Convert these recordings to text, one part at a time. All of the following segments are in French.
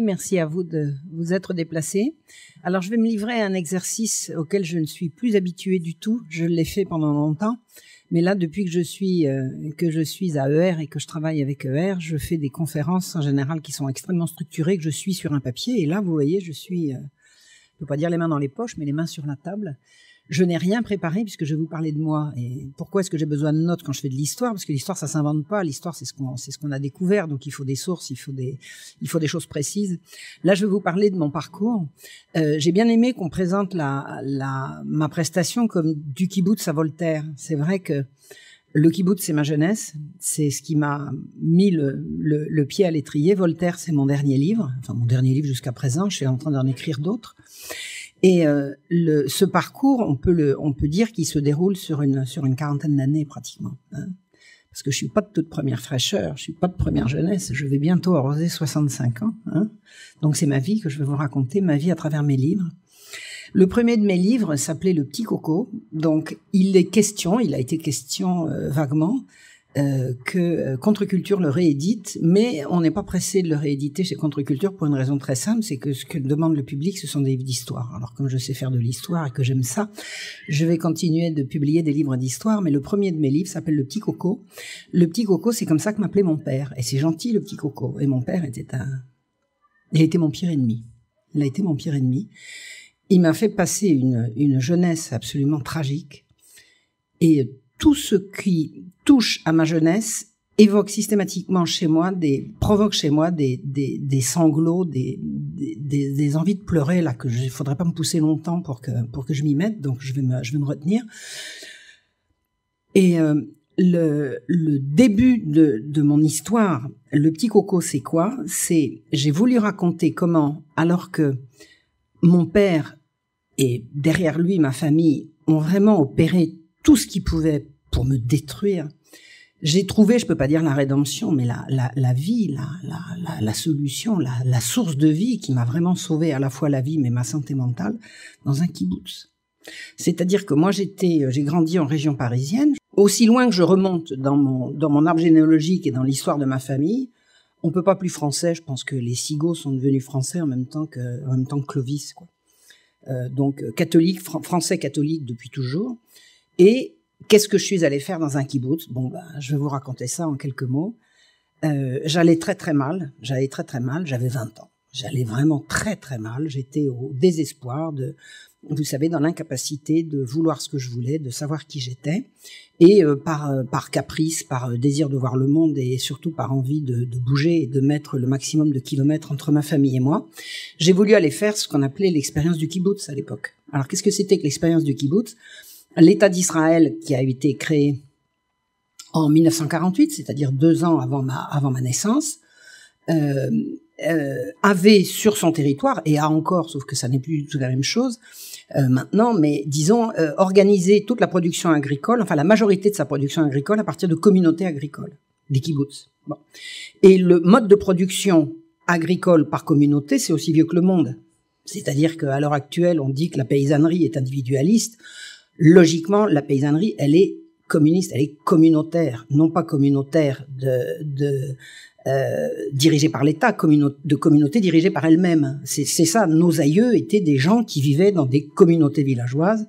Merci à vous de vous être déplacés. Alors, je vais me livrer à un exercice auquel je ne suis plus habituée du tout. Je l'ai fait pendant longtemps, mais là, depuis que je suis à ER et que je travaille avec ER, je fais des conférences en général qui sont extrêmement structurées, que je suis sur un papier. Et là, vous voyez, je suis, je peux pas dire les mains dans les poches, mais les mains sur la table. Je n'ai rien préparé puisque je vais vous parler de moi. Et pourquoi est-ce que j'ai besoin de notes quand je fais de l'histoire? Parce que l'histoire, ça s'invente pas. L'histoire, c'est ce qu'on a découvert. Donc, il faut des sources, il faut des choses précises. Là, je vais vous parler de mon parcours. J'ai bien aimé qu'on présente ma prestation comme du kibboutz à Voltaire. C'est vrai que le kibboutz, c'est ma jeunesse. C'est ce qui m'a mis le pied à l'étrier. Voltaire, c'est mon dernier livre. Enfin, mon dernier livre jusqu'à présent. Je suis en train d'en écrire d'autres. Et ce parcours, on peut dire qu'il se déroule sur une quarantaine d'années pratiquement, hein. Parce que je suis pas de toute première fraîcheur, je suis pas de première jeunesse, je vais bientôt arroser 65 ans, hein. Donc c'est ma vie que je vais vous raconter, ma vie à travers mes livres. Le premier de mes livres s'appelait Le Petit Coco. Donc il a été question vaguement que Contre-Culture le réédite, mais on n'est pas pressé de le rééditer chez Contre-Culture pour une raison très simple, c'est que ce que demande le public, ce sont des livres d'histoire. Alors comme je sais faire de l'histoire et que j'aime ça, je vais continuer de publier des livres d'histoire, mais le premier de mes livres s'appelle Le Petit Coco. Le Petit Coco, c'est comme ça que m'appelait mon père, et c'est gentil, le Petit Coco. Et mon père il a été mon pire ennemi. Il a été mon pire ennemi. Il m'a fait passer une jeunesse absolument tragique, et tout ce qui touche à ma jeunesse provoque chez moi des sanglots, des envies de pleurer là que il faudrait pas me pousser longtemps pour que je m'y mette, donc je vais me retenir. Et le début de mon histoire, Le Petit Coco, c'est quoi? J'ai voulu raconter comment, alors que mon père et derrière lui ma famille ont vraiment opéré tout ce qu'ils pouvaient pour me détruire, j'ai trouvé, je peux pas dire la rédemption, mais la vie, la solution, la source de vie qui m'a vraiment sauvé à la fois la vie mais ma santé mentale dans un kibboutz. C'est-à-dire que moi j'ai grandi en région parisienne. Aussi loin que je remonte dans mon arbre généalogique et dans l'histoire de ma famille, on peut pas plus français. Je pense que les Sigaud sont devenus français en même temps que Clovis, quoi. Donc catholique, français catholique depuis toujours. Et qu'est-ce que je suis allée faire dans un kibboutz? Bon, je vais vous raconter ça en quelques mots. J'allais très très mal, j'avais 20 ans. J'allais vraiment très très mal, j'étais au désespoir vous savez, dans l'incapacité de vouloir ce que je voulais, de savoir qui j'étais. Et par caprice, par désir de voir le monde et surtout par envie de bouger et de mettre le maximum de kilomètres entre ma famille et moi, j'ai voulu aller faire ce qu'on appelait l'expérience du kibboutz à l'époque. Alors qu'est-ce que c'était que l'expérience du kibboutz? L'État d'Israël, qui a été créé en 1948, c'est-à-dire 2 ans avant ma naissance, avait sur son territoire, et a encore, sauf que ça n'est plus du tout la même chose maintenant, mais disons, organisé toute la production agricole, enfin la majorité de sa production agricole à partir de communautés agricoles, des kibbutz. Bon. Et le mode de production agricole par communauté, c'est aussi vieux que le monde. C'est-à-dire qu'à l'heure actuelle, on dit que la paysannerie est individualiste. Logiquement, la paysannerie, elle est communiste, elle est communautaire, non pas communautaire dirigée par l'État, de communauté dirigée par elle-même. C'est ça, nos aïeux étaient des gens qui vivaient dans des communautés villageoises,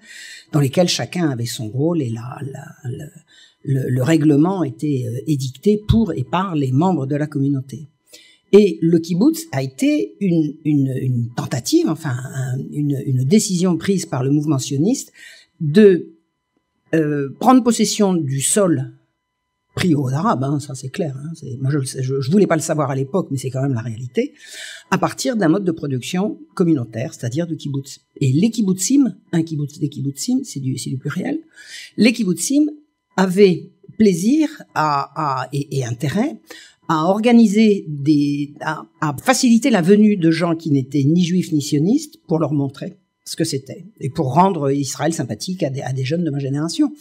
dans lesquelles chacun avait son rôle et le règlement était édicté pour et par les membres de la communauté. Et le kibboutz a été une tentative, enfin une décision prise par le mouvement sioniste de prendre possession du sol pris aux Arabes, hein, ça c'est clair. Hein, moi je voulais pas le savoir à l'époque, mais c'est quand même la réalité, à partir d'un mode de production communautaire, c'est-à-dire du kibboutz. Et les kibbutzim, des kibbutzim, c'est du pluriel, les kibbutzim avaient plaisir et intérêt à organiser à faciliter la venue de gens qui n'étaient ni juifs ni sionistes pour leur montrer ce que c'était, et pour rendre Israël sympathique à des jeunes de ma génération.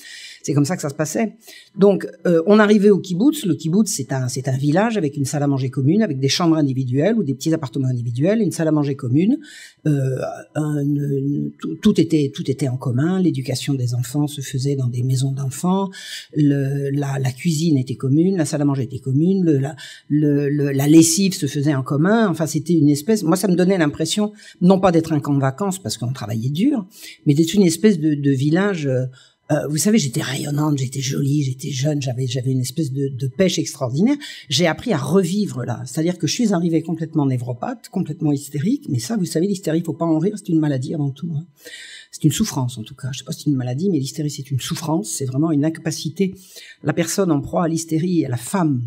C'est comme ça que ça se passait. Donc, on arrivait au kibbutz. Le kibbutz, c'est un village avec une salle à manger commune, avec des chambres individuelles ou des petits appartements individuels, une salle à manger commune. Tout était en commun. L'éducation des enfants se faisait dans des maisons d'enfants. La cuisine était commune, la salle à manger était commune, la lessive se faisait en commun. Enfin, c'était une espèce. Moi, ça me donnait l'impression, non pas d'être un camp de vacances parce qu'on travaillait dur, mais d'être une espèce de village. Vous savez, j'étais rayonnante, j'étais jolie, j'étais jeune, j'avais une espèce de pêche extraordinaire. J'ai appris à revivre là, c'est-à-dire que je suis arrivée complètement névropathe, complètement hystérique. Mais ça, vous savez, l'hystérie, faut pas en rire, c'est une maladie avant tout. Hein. C'est une souffrance en tout cas. Je sais pas si c'est une maladie, mais l'hystérie c'est une souffrance. C'est vraiment une incapacité. La personne en proie à l'hystérie, à la femme.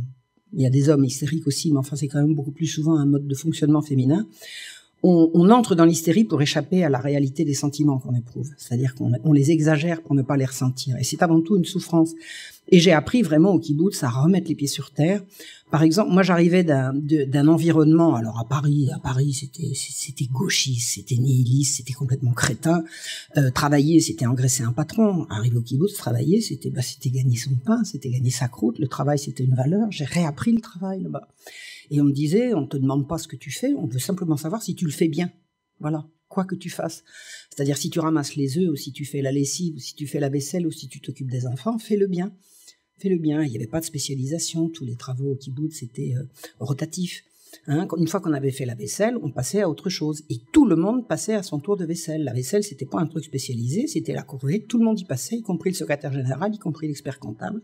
Il y a des hommes hystériques aussi, mais enfin c'est quand même beaucoup plus souvent un mode de fonctionnement féminin. On entre dans l'hystérie pour échapper à la réalité des sentiments qu'on éprouve. C'est-à-dire qu'on les exagère pour ne pas les ressentir. Et c'est avant tout une souffrance. Et j'ai appris vraiment au kibbutz à remettre les pieds sur terre. Par exemple, moi j'arrivais d'un environnement, alors à Paris c'était gauchiste, c'était nihiliste, c'était complètement crétin. Travailler, c'était engraisser un patron. Arriver au kibbutz, travailler, c'était gagner son pain, c'était gagner sa croûte. Le travail, c'était une valeur. J'ai réappris le travail là-bas. Et on me disait, on te demande pas ce que tu fais, on veut simplement savoir si tu le fais bien. Voilà, quoi que tu fasses. C'est-à-dire si tu ramasses les œufs, ou si tu fais la lessive, ou si tu fais la vaisselle, ou si tu t'occupes des enfants, fais-le bien. Fais-le bien. Il n'y avait pas de spécialisation, tous les travaux au kibbutz c'était rotatif. Hein, une fois qu'on avait fait la vaisselle, on passait à autre chose. Et tout le monde passait à son tour de vaisselle. La vaisselle, c'était pas un truc spécialisé, c'était la corvée. Tout le monde y passait, y compris le secrétaire général, y compris l'expert comptable.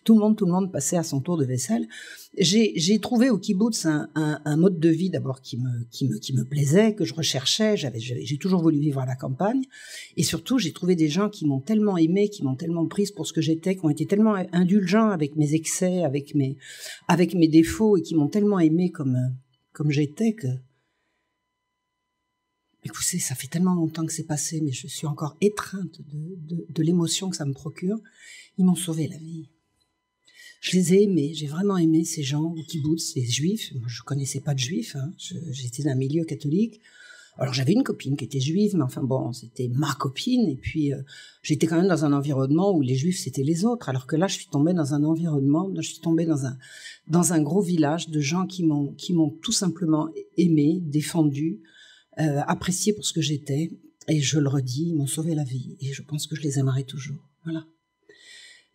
Tout le monde passait à son tour de vaisselle. J'ai trouvé au kibbutz un mode de vie d'abord qui me plaisait, que je recherchais. J'ai toujours voulu vivre à la campagne. Et surtout, j'ai trouvé des gens qui m'ont tellement aimé, qui m'ont tellement prise pour ce que j'étais, qui ont été tellement indulgents avec mes excès, avec mes défauts, et qui m'ont tellement aimé comme j'étais que... Écoutez, ça fait tellement longtemps que c'est passé, mais je suis encore étreinte de l'émotion que ça me procure. Ils m'ont sauvé la vie. Je les ai aimés, j'ai vraiment aimé ces gens au kibbutz, ces juifs. Moi, je connaissais pas de juifs, hein. J'étais dans un milieu catholique. Alors j'avais une copine qui était juive, mais enfin bon, c'était ma copine. Et puis j'étais quand même dans un environnement où les juifs c'était les autres. Alors que là, je suis tombée dans un environnement, je suis tombée dans un gros village de gens qui m'ont tout simplement aimé, défendu, apprécié pour ce que j'étais. Et je le redis, ils m'ont sauvé la vie. Et je pense que je les aimerai toujours. Voilà.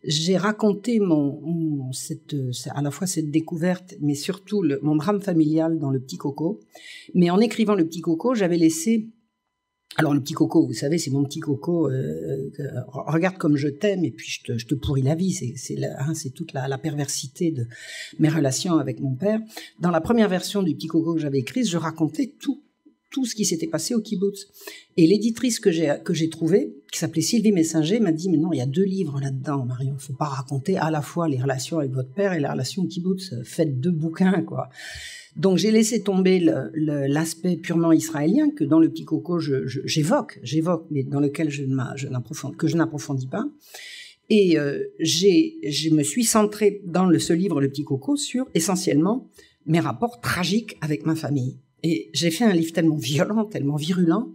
J'ai raconté à la fois cette découverte, mais surtout mon drame familial dans Le Petit Coco. Mais en écrivant Le Petit Coco, j'avais laissé... Alors Le Petit Coco, vous savez, c'est mon petit coco. Regarde comme je t'aime et puis je te pourris la vie. C'est toute la perversité de mes relations avec mon père. Dans la première version du Petit Coco que j'avais écrite, je racontais tout ce qui s'était passé au kibbutz. Et l'éditrice que j'ai trouvée, qui s'appelait Sylvie Messinger, m'a dit, mais non, il y a 2 livres là-dedans, Marion. Faut pas raconter à la fois les relations avec votre père et la relation au kibbutz. Faites 2 bouquins, quoi. Donc, j'ai laissé tomber l'aspect purement israélien que dans Le Petit Coco, j'évoque, mais dans lequel je n'approfondis pas. Et je me suis centrée dans ce livre, Le Petit Coco, sur essentiellement mes rapports tragiques avec ma famille. Et j'ai fait un livre tellement violent, tellement virulent,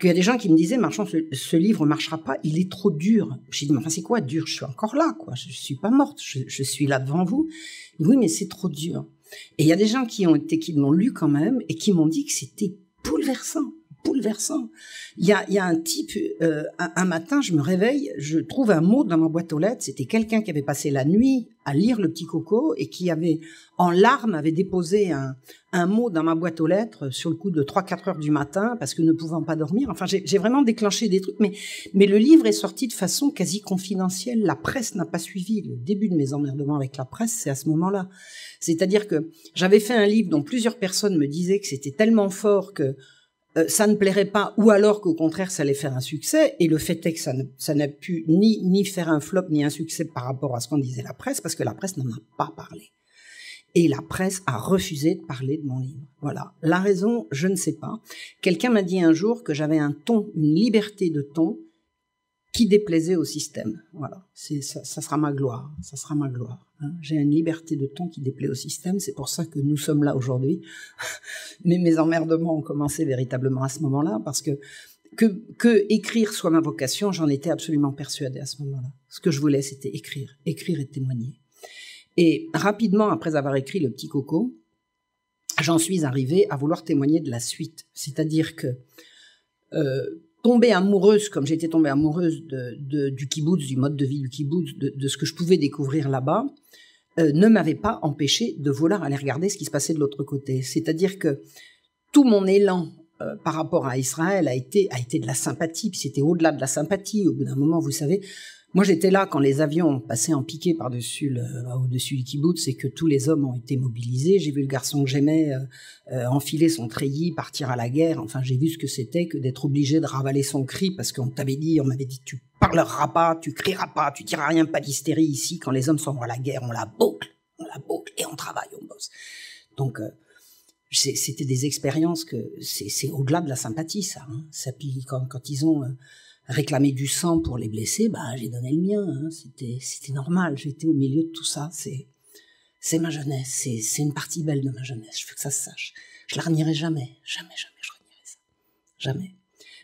qu'il y a des gens qui me disaient, Marchand, ce livre marchera pas, il est trop dur. J'ai dit, mais enfin, c'est quoi dur? Je suis encore là, quoi. Je suis pas morte. Je suis là devant vous. Oui, mais c'est trop dur. Et il y a des gens qui l'ont lu quand même, et qui m'ont dit que c'était bouleversant. Il y a un type, un matin, je me réveille, je trouve un mot dans ma boîte aux lettres. C'était quelqu'un qui avait passé la nuit à lire Le Petit Coco et qui en larmes, avait déposé un mot dans ma boîte aux lettres sur le coup de 3-4 heures du matin parce que ne pouvant pas dormir. Enfin, j'ai vraiment déclenché des trucs. Mais le livre est sorti de façon quasi confidentielle. La presse n'a pas suivi. Le début de mes emmerdements avec la presse, c'est à ce moment-là. C'est-à-dire que j'avais fait un livre dont plusieurs personnes me disaient que c'était tellement fort que ça ne plairait pas, ou alors qu'au contraire ça allait faire un succès, et le fait est que ça n'a pu ni faire un flop ni un succès par rapport à ce qu'en disait la presse, parce que la presse n'en a pas parlé. Et la presse a refusé de parler de mon livre. Voilà. La raison, je ne sais pas. Quelqu'un m'a dit un jour que j'avais un ton, une liberté de ton qui déplaisait au système. Voilà. Ça sera ma gloire. Ça sera ma gloire. Hein. J'ai une liberté de ton qui déplaît au système. C'est pour ça que nous sommes là aujourd'hui. Mais mes emmerdements ont commencé véritablement à ce moment-là, parce que écrire soit ma vocation, j'en étais absolument persuadée à ce moment-là. Ce que je voulais, c'était écrire et témoigner. Et rapidement, après avoir écrit Le Petit Coco, j'en suis arrivée à vouloir témoigner de la suite. C'est-à-dire que tomber amoureuse, comme j'étais tombée amoureuse du kibbutz, du mode de vie du kibbutz, de ce que je pouvais découvrir là-bas, ne m'avait pas empêché de vouloir aller regarder ce qui se passait de l'autre côté. C'est-à-dire que tout mon élan par rapport à Israël a été de la sympathie, puis c'était au-delà de la sympathie. Au bout d'un moment, vous savez, moi j'étais là quand les avions passaient en piqué au-dessus du kibbutz et que tous les hommes ont été mobilisés. J'ai vu le garçon que j'aimais enfiler son treillis, partir à la guerre. Enfin, j'ai vu ce que c'était que d'être obligé de ravaler son cri parce qu'on m'avait dit, tu parleras pas, tu crieras pas, tu diras rien, pas d'hystérie ici. Quand les hommes sont à la guerre, on la boucle et on travaille, on bosse. Donc c'était des expériences que c'est au-delà de la sympathie, ça. Hein. Ça, puis quand ils ont réclamé du sang pour les blessés, j'ai donné le mien. Hein. C'était normal. J'étais au milieu de tout ça. C'est ma jeunesse. C'est une partie belle de ma jeunesse. Je veux que ça se sache. Je la renierai jamais. Jamais je renierai ça. Jamais.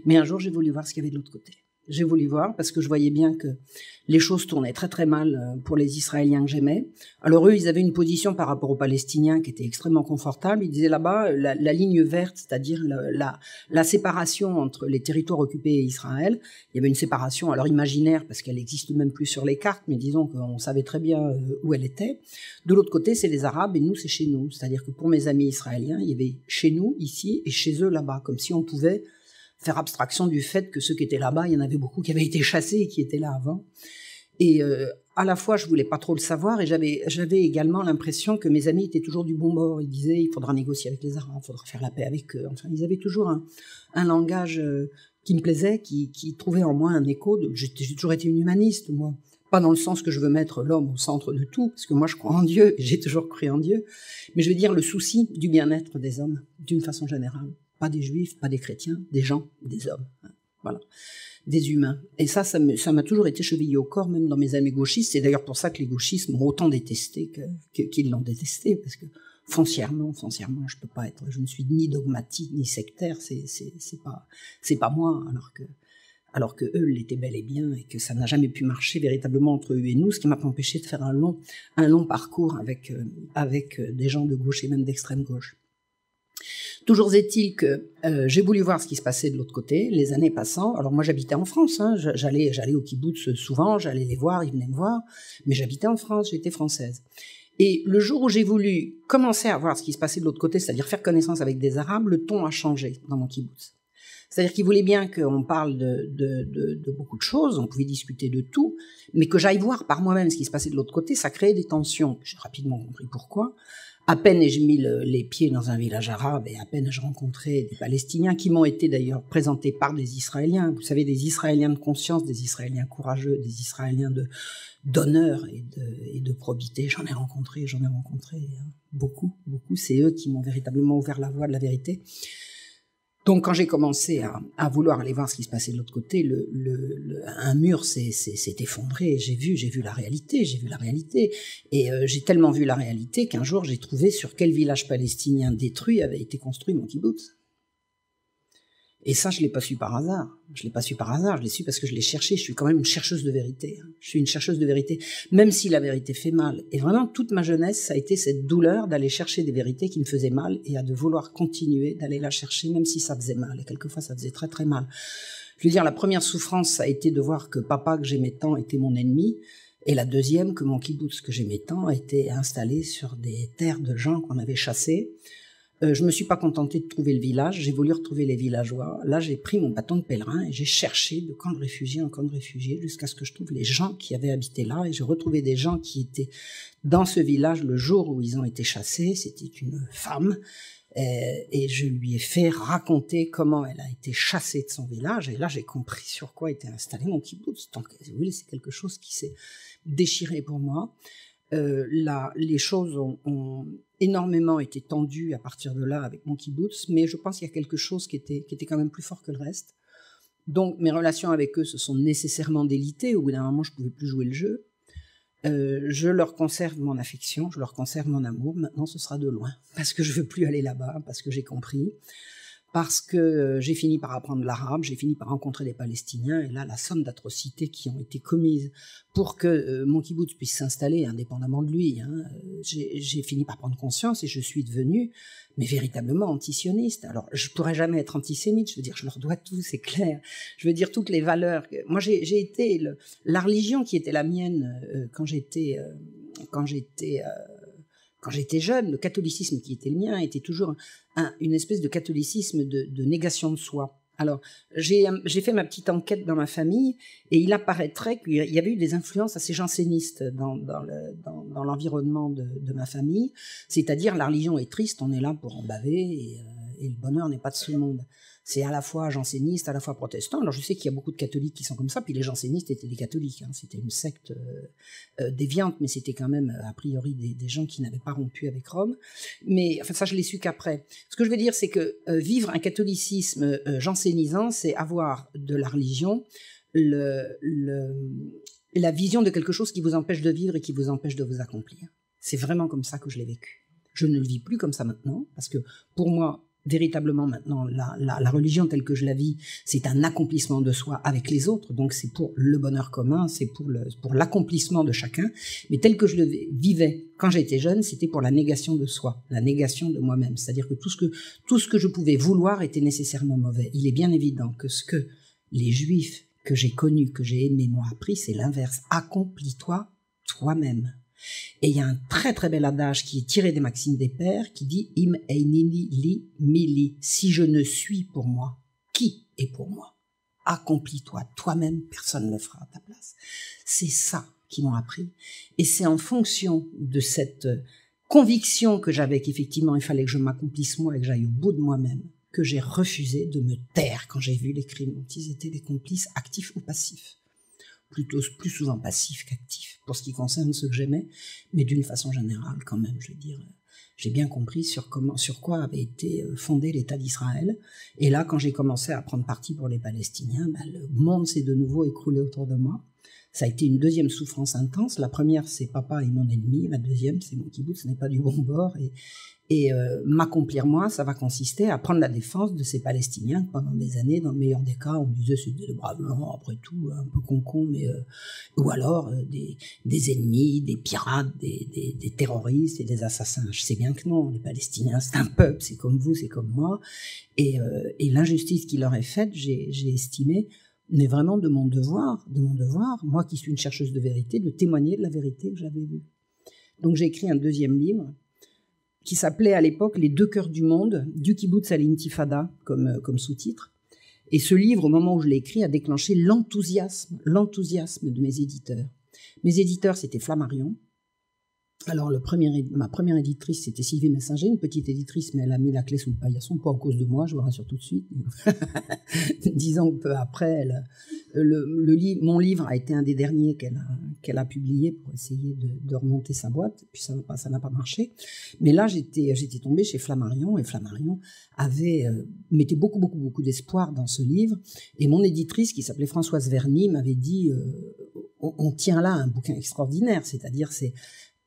Mais un jour, j'ai voulu voir ce qu'il y avait de l'autre côté. J'ai voulu voir parce que je voyais bien que les choses tournaient très très mal pour les Israéliens que j'aimais. Alors eux, ils avaient une position par rapport aux Palestiniens qui était extrêmement confortable. Ils disaient là-bas, la ligne verte, c'est-à-dire la séparation entre les territoires occupés et Israël. Il y avait une séparation alors imaginaire parce qu'elle n'existe même plus sur les cartes, mais disons qu'on savait très bien où elle était. De l'autre côté, c'est les Arabes et nous, c'est chez nous. C'est-à-dire que pour mes amis israéliens, il y avait chez nous, ici, et chez eux, là-bas, comme si on pouvait faire abstraction du fait que ceux qui étaient là-bas, il y en avait beaucoup qui avaient été chassés et qui étaient là avant. Et à la fois, je voulais pas trop le savoir et j'avais également l'impression que mes amis étaient toujours du bon bord. Ils disaient, il faudra négocier avec les Arabes, il faudra faire la paix avec eux. Enfin, ils avaient toujours un langage qui me plaisait, qui trouvait en moi un écho. J'ai toujours été une humaniste, moi. Pas dans le sens que je veux mettre l'homme au centre de tout, parce que moi je crois en Dieu, et j'ai toujours cru en Dieu. Mais je veux dire le souci du bien-être des hommes, d'une façon générale. Pas des juifs, pas des chrétiens, des gens, des hommes. Voilà. Des humains. Et ça m'a toujours été chevillé au corps, même dans mes amis gauchistes. C'est d'ailleurs pour ça que les gauchistes m'ont autant détesté qu'ils l'ont détesté, parce que foncièrement, je ne suis ni dogmatique, ni sectaire, c'est pas moi, alors que eux l'étaient bel et bien, et que ça n'a jamais pu marcher véritablement entre eux et nous, ce qui m'a pas empêché de faire un long parcours avec des gens de gauche et même d'extrême gauche. Toujours est-il que j'ai voulu voir ce qui se passait de l'autre côté, les années passant. Alors moi j'habitais en France, hein, j'allais au kibbutz souvent, j'allais les voir, ils venaient me voir, mais j'habitais en France, j'étais française. Et le jour où j'ai voulu commencer à voir ce qui se passait de l'autre côté, c'est-à-dire faire connaissance avec des Arabes, le ton a changé dans mon kibbutz. C'est-à-dire qu'ils voulaient bien qu'on parle de beaucoup de choses, on pouvait discuter de tout, mais que j'aille voir par moi-même ce qui se passait de l'autre côté, ça créait des tensions. J'ai rapidement compris pourquoi. À peine ai-je mis les pieds dans un village arabe et à peine ai-je rencontré des Palestiniens qui m'ont été d'ailleurs présentés par des Israéliens. Vous savez, des Israéliens de conscience, des Israéliens courageux, des Israéliens d'honneur et de probité. J'en ai rencontré beaucoup. C'est eux qui m'ont véritablement ouvert la voie de la vérité. Donc, quand j'ai commencé à vouloir aller voir ce qui se passait de l'autre côté, un mur s'est effondré. J'ai vu la réalité. Et j'ai tellement vu la réalité qu'un jour, j'ai trouvé sur quel village palestinien détruit avait été construit mon kibbutz. Et ça, je l'ai pas su par hasard. Je l'ai su parce que je l'ai cherché. Je suis quand même une chercheuse de vérité. Je suis une chercheuse de vérité, même si la vérité fait mal. Et vraiment, toute ma jeunesse, ça a été cette douleur d'aller chercher des vérités qui me faisaient mal et de vouloir continuer d'aller la chercher, même si ça faisait mal. Et quelquefois, ça faisait très, très mal. Je veux dire, la première souffrance, ça a été de voir que papa, que j'aimais tant, était mon ennemi. Et la deuxième, que mon kibbutz, que j'aimais tant, était installé sur des terres de gens qu'on avait chassés. Je me suis pas contentée de trouver le village, j'ai voulu retrouver les villageois. Là, j'ai pris mon bâton de pèlerin et j'ai cherché de camp de réfugiés en camp de réfugiés jusqu'à ce que je trouve les gens qui avaient habité là. Et j'ai retrouvé des gens qui étaient dans ce village le jour où ils ont été chassés. C'était une femme et je lui ai fait raconter comment elle a été chassée de son village. Et là, j'ai compris sur quoi était installé mon kibbutz. Donc, oui, c'est quelque chose qui s'est déchiré pour moi. Les choses ont énormément été tendues à partir de là avec mon kibbutz, mais je pense qu'il y a quelque chose qui était quand même plus fort que le reste. Donc mes relations avec eux se sont nécessairement délitées. Au bout d'un moment, je pouvais plus jouer le jeu. Je leur conserve mon affection, je leur conserve mon amour. Maintenant, ce sera de loin, parce que je veux plus aller là-bas, parce que j'ai compris, parce que j'ai fini par apprendre l'arabe, j'ai fini par rencontrer des Palestiniens, et là, la somme d'atrocités qui ont été commises pour que mon kibboutz puisse s'installer indépendamment de lui, hein, j'ai fini par prendre conscience et je suis devenue, mais véritablement antisioniste. Alors, je pourrais jamais être antisémite, je veux dire, je leur dois tout, c'est clair. Je veux dire, toutes les valeurs. Moi, j'ai été la religion qui était la mienne quand j'étais jeune, le catholicisme qui était le mien était toujours une espèce de catholicisme de négation de soi. Alors, j'ai fait ma petite enquête dans ma famille et il apparaîtrait qu'il y avait eu des influences assez jansénistes dans l'environnement de ma famille, c'est-à-dire la religion est triste, on est là pour en baver et le bonheur n'est pas de ce monde. C'est à la fois janséniste, à la fois protestant. Alors je sais qu'il y a beaucoup de catholiques qui sont comme ça, puis les jansénistes étaient des catholiques, hein. C'était une secte déviante, mais c'était quand même a priori des gens qui n'avaient pas rompu avec Rome. Mais enfin ça je l'ai su qu'après. Ce que je veux dire c'est que vivre un catholicisme jansénisant, c'est avoir de la religion la vision de quelque chose qui vous empêche de vivre et qui vous empêche de vous accomplir. C'est vraiment comme ça que je l'ai vécu. Je ne le vis plus comme ça maintenant, parce que pour moi, véritablement maintenant, la religion telle que je la vis, c'est un accomplissement de soi avec les autres, donc c'est pour le bonheur commun, c'est pour l'accomplissement de chacun, mais tel que je le vivais quand j'étais jeune, c'était pour la négation de soi, la négation de moi-même, c'est-à-dire que tout ce que je pouvais vouloir était nécessairement mauvais. Il est bien évident que ce que les Juifs que j'ai connus, que j'ai aimés, m'ont appris, c'est l'inverse. Accomplis-toi toi-même. Et il y a un très très bel adage qui est tiré des Maximes des Pères qui dit « Im einini li mili » si je ne suis pour moi, qui est pour moi? Accomplis-toi toi-même, personne ne le fera à ta place. C'est ça qu'ils m'ont appris. Et c'est en fonction de cette conviction que j'avais qu'effectivement il fallait que je m'accomplisse moi et que j'aille au bout de moi-même, que j'ai refusé de me taire quand j'ai vu les crimes dont ils étaient les complices, actifs ou passifs. Plus souvent passif qu'actif, pour ce qui concerne ceux que j'aimais, mais d'une façon générale quand même, je veux dire, j'ai bien compris sur quoi avait été fondé l'État d'Israël, et là, quand j'ai commencé à prendre parti pour les Palestiniens, le monde s'est de nouveau écroulé autour de moi. Ça a été une deuxième souffrance intense. La première, c'est papa est mon ennemi, la deuxième, c'est mon kibboutz, ce n'est pas du bon bord, et m'accomplir moi, ça va consister à prendre la défense de ces Palestiniens que pendant des années, dans le meilleur des cas, on disait c'était des braves blancs, après tout, un peu con, mais ou alors des ennemis, des pirates, des terroristes et des assassins. Je sais bien que non, les Palestiniens, c'est un peuple, c'est comme vous, c'est comme moi, et l'injustice qui leur est faite, j'ai estimé, mais vraiment de mon devoir, moi qui suis une chercheuse de vérité, de témoigner de la vérité que j'avais vue. Donc j'ai écrit un deuxième livre, qui s'appelait à l'époque « Les deux cœurs du monde », du kibboutz à l'intifada, comme sous-titre. Et ce livre, au moment où je l'ai écrit, a déclenché l'enthousiasme de mes éditeurs. Mes éditeurs, c'était Flammarion. Alors, ma première éditrice, c'était Sylvie Messinger, une petite éditrice, mais elle a mis la clé sous le paillasson, pas à cause de moi, je vous rassure tout de suite. 10 ans peu après, mon livre a été un des derniers qu'elle a publié pour essayer de remonter sa boîte, puis ça n'a pas marché. Mais là, j'étais tombée chez Flammarion, et Flammarion mettait beaucoup d'espoir dans ce livre. Et mon éditrice, qui s'appelait Françoise Verny, m'avait dit on tient là un bouquin extraordinaire, c'est-à-dire c'est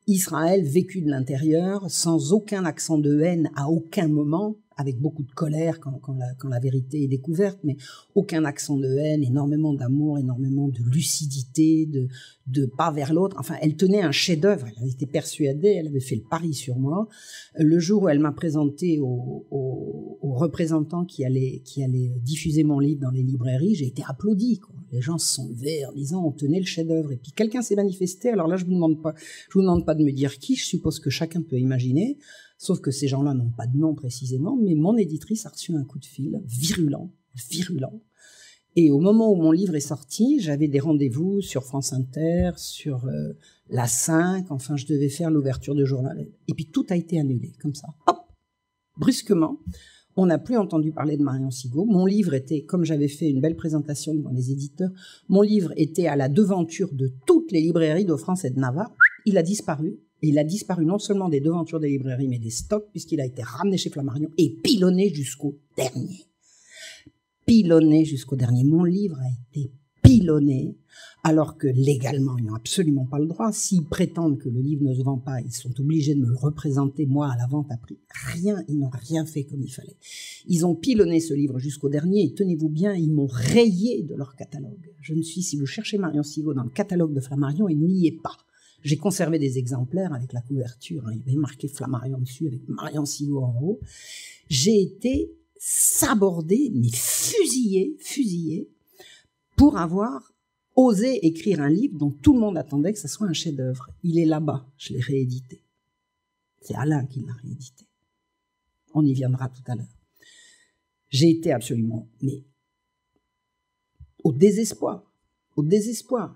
Israël vécu de l'intérieur, sans aucun accent de haine à aucun moment, avec beaucoup de colère quand la vérité est découverte, mais aucun accent de haine, énormément d'amour, énormément de lucidité, de pas vers l'autre. Enfin, elle tenait un chef-d'œuvre, elle était persuadée, elle avait fait le pari sur moi. Le jour où elle m'a présenté aux représentants qui allaient diffuser mon livre dans les librairies, j'ai été applaudie, quoi. Les gens se sont levés en disant on tenait le chef-d'œuvre. Et puis quelqu'un s'est manifesté. Alors là, je vous demande pas de me dire qui. Je suppose que chacun peut imaginer. Sauf que ces gens-là n'ont pas de nom précisément. Mais mon éditrice a reçu un coup de fil virulent. Et au moment où mon livre est sorti, j'avais des rendez-vous sur France Inter, sur la 5. Enfin, je devais faire l'ouverture de journal. Et puis tout a été annulé comme ça. Hop, brusquement. On n'a plus entendu parler de Marion Sigaud. Mon livre était, comme j'avais fait une belle présentation devant les éditeurs, mon livre était à la devanture de toutes les librairies de France et de Navarre. Il a disparu. Et il a disparu non seulement des devantures des librairies, mais des stocks, puisqu'il a été ramené chez Flammarion et pilonné jusqu'au dernier. Mon livre a été pilonnés, alors que légalement, ils n'ont absolument pas le droit. S'ils prétendent que le livre ne se vend pas, ils sont obligés de me le représenter, moi, à la vente à prix. Rien, ils n'ont rien fait comme il fallait. Ils ont pilonné ce livre jusqu'au dernier, et tenez-vous bien, ils m'ont rayé de leur catalogue. Je ne suis, si vous cherchez Marion Sigaud dans le catalogue de Flammarion, il n'y est pas. J'ai conservé des exemplaires avec la couverture, hein, il y avait marqué Flammarion dessus, avec Marion Sigaud en haut. J'ai été sabordée, mais fusillée, pour avoir osé écrire un livre dont tout le monde attendait que ça soit un chef-d'œuvre. Il est là-bas, je l'ai réédité. C'est Alain qui l'a réédité. On y viendra tout à l'heure. J'ai été absolument, mais au désespoir.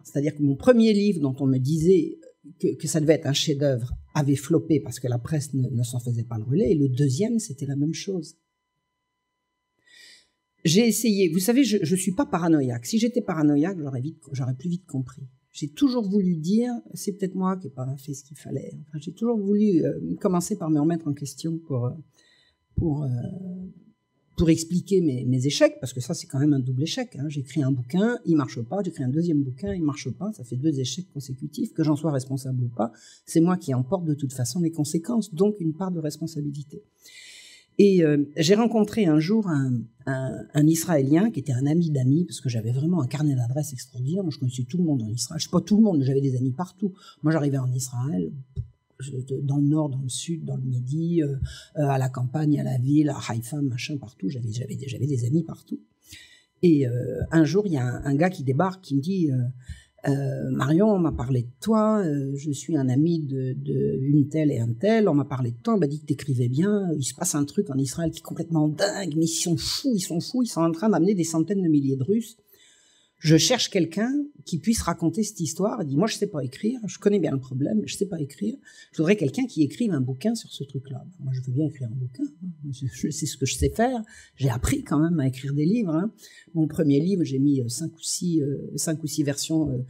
C'est-à-dire que mon premier livre dont on me disait que ça devait être un chef-d'œuvre avait floppé parce que la presse ne s'en faisait pas le relais, et le deuxième, c'était la même chose. J'ai essayé, vous savez, je suis pas paranoïaque. Si j'étais paranoïaque, j'aurais plus vite compris. J'ai toujours voulu dire, c'est peut-être moi qui n'ai pas fait ce qu'il fallait. Enfin, j'ai toujours voulu commencer par me remettre en question pour expliquer mes échecs, parce que ça, c'est quand même un double échec. Hein. J'écris un bouquin, il marche pas. J'écris un deuxième bouquin, il marche pas. Ça fait 2 échecs consécutifs. Que j'en sois responsable ou pas, c'est moi qui en porte de toute façon les conséquences, donc une part de responsabilité. Et j'ai rencontré un jour un Israélien qui était un ami d'amis, parce que j'avais vraiment un carnet d'adresses extraordinaire. Moi, je connaissais tout le monde en Israël. Je sais pas tout le monde, mais j'avais des amis partout. Moi, j'arrivais en Israël, dans le nord, dans le sud, dans le midi, à la campagne, à la ville, à Haïfa, machin, partout. J'avais des amis partout. Et un jour, il y a un gars qui débarque, qui me dit Marion, on m'a parlé de toi, je suis un ami de une telle et un tel, on m'a parlé de toi, on m'a dit que t'écrivais bien, il se passe un truc en Israël qui est complètement dingue, mais ils sont fous, ils sont en train d'amener des centaines de milliers de Russes. Je cherche quelqu'un qui puisse raconter cette histoire. Il dit, moi, je sais pas écrire, je connais bien le problème, je sais pas écrire. Je voudrais quelqu'un qui écrive un bouquin sur ce truc-là. Moi, je veux bien écrire un bouquin. Je sais ce que je sais faire. J'ai appris quand même à écrire des livres. Hein. Mon premier livre, j'ai mis 5 ou 6 versions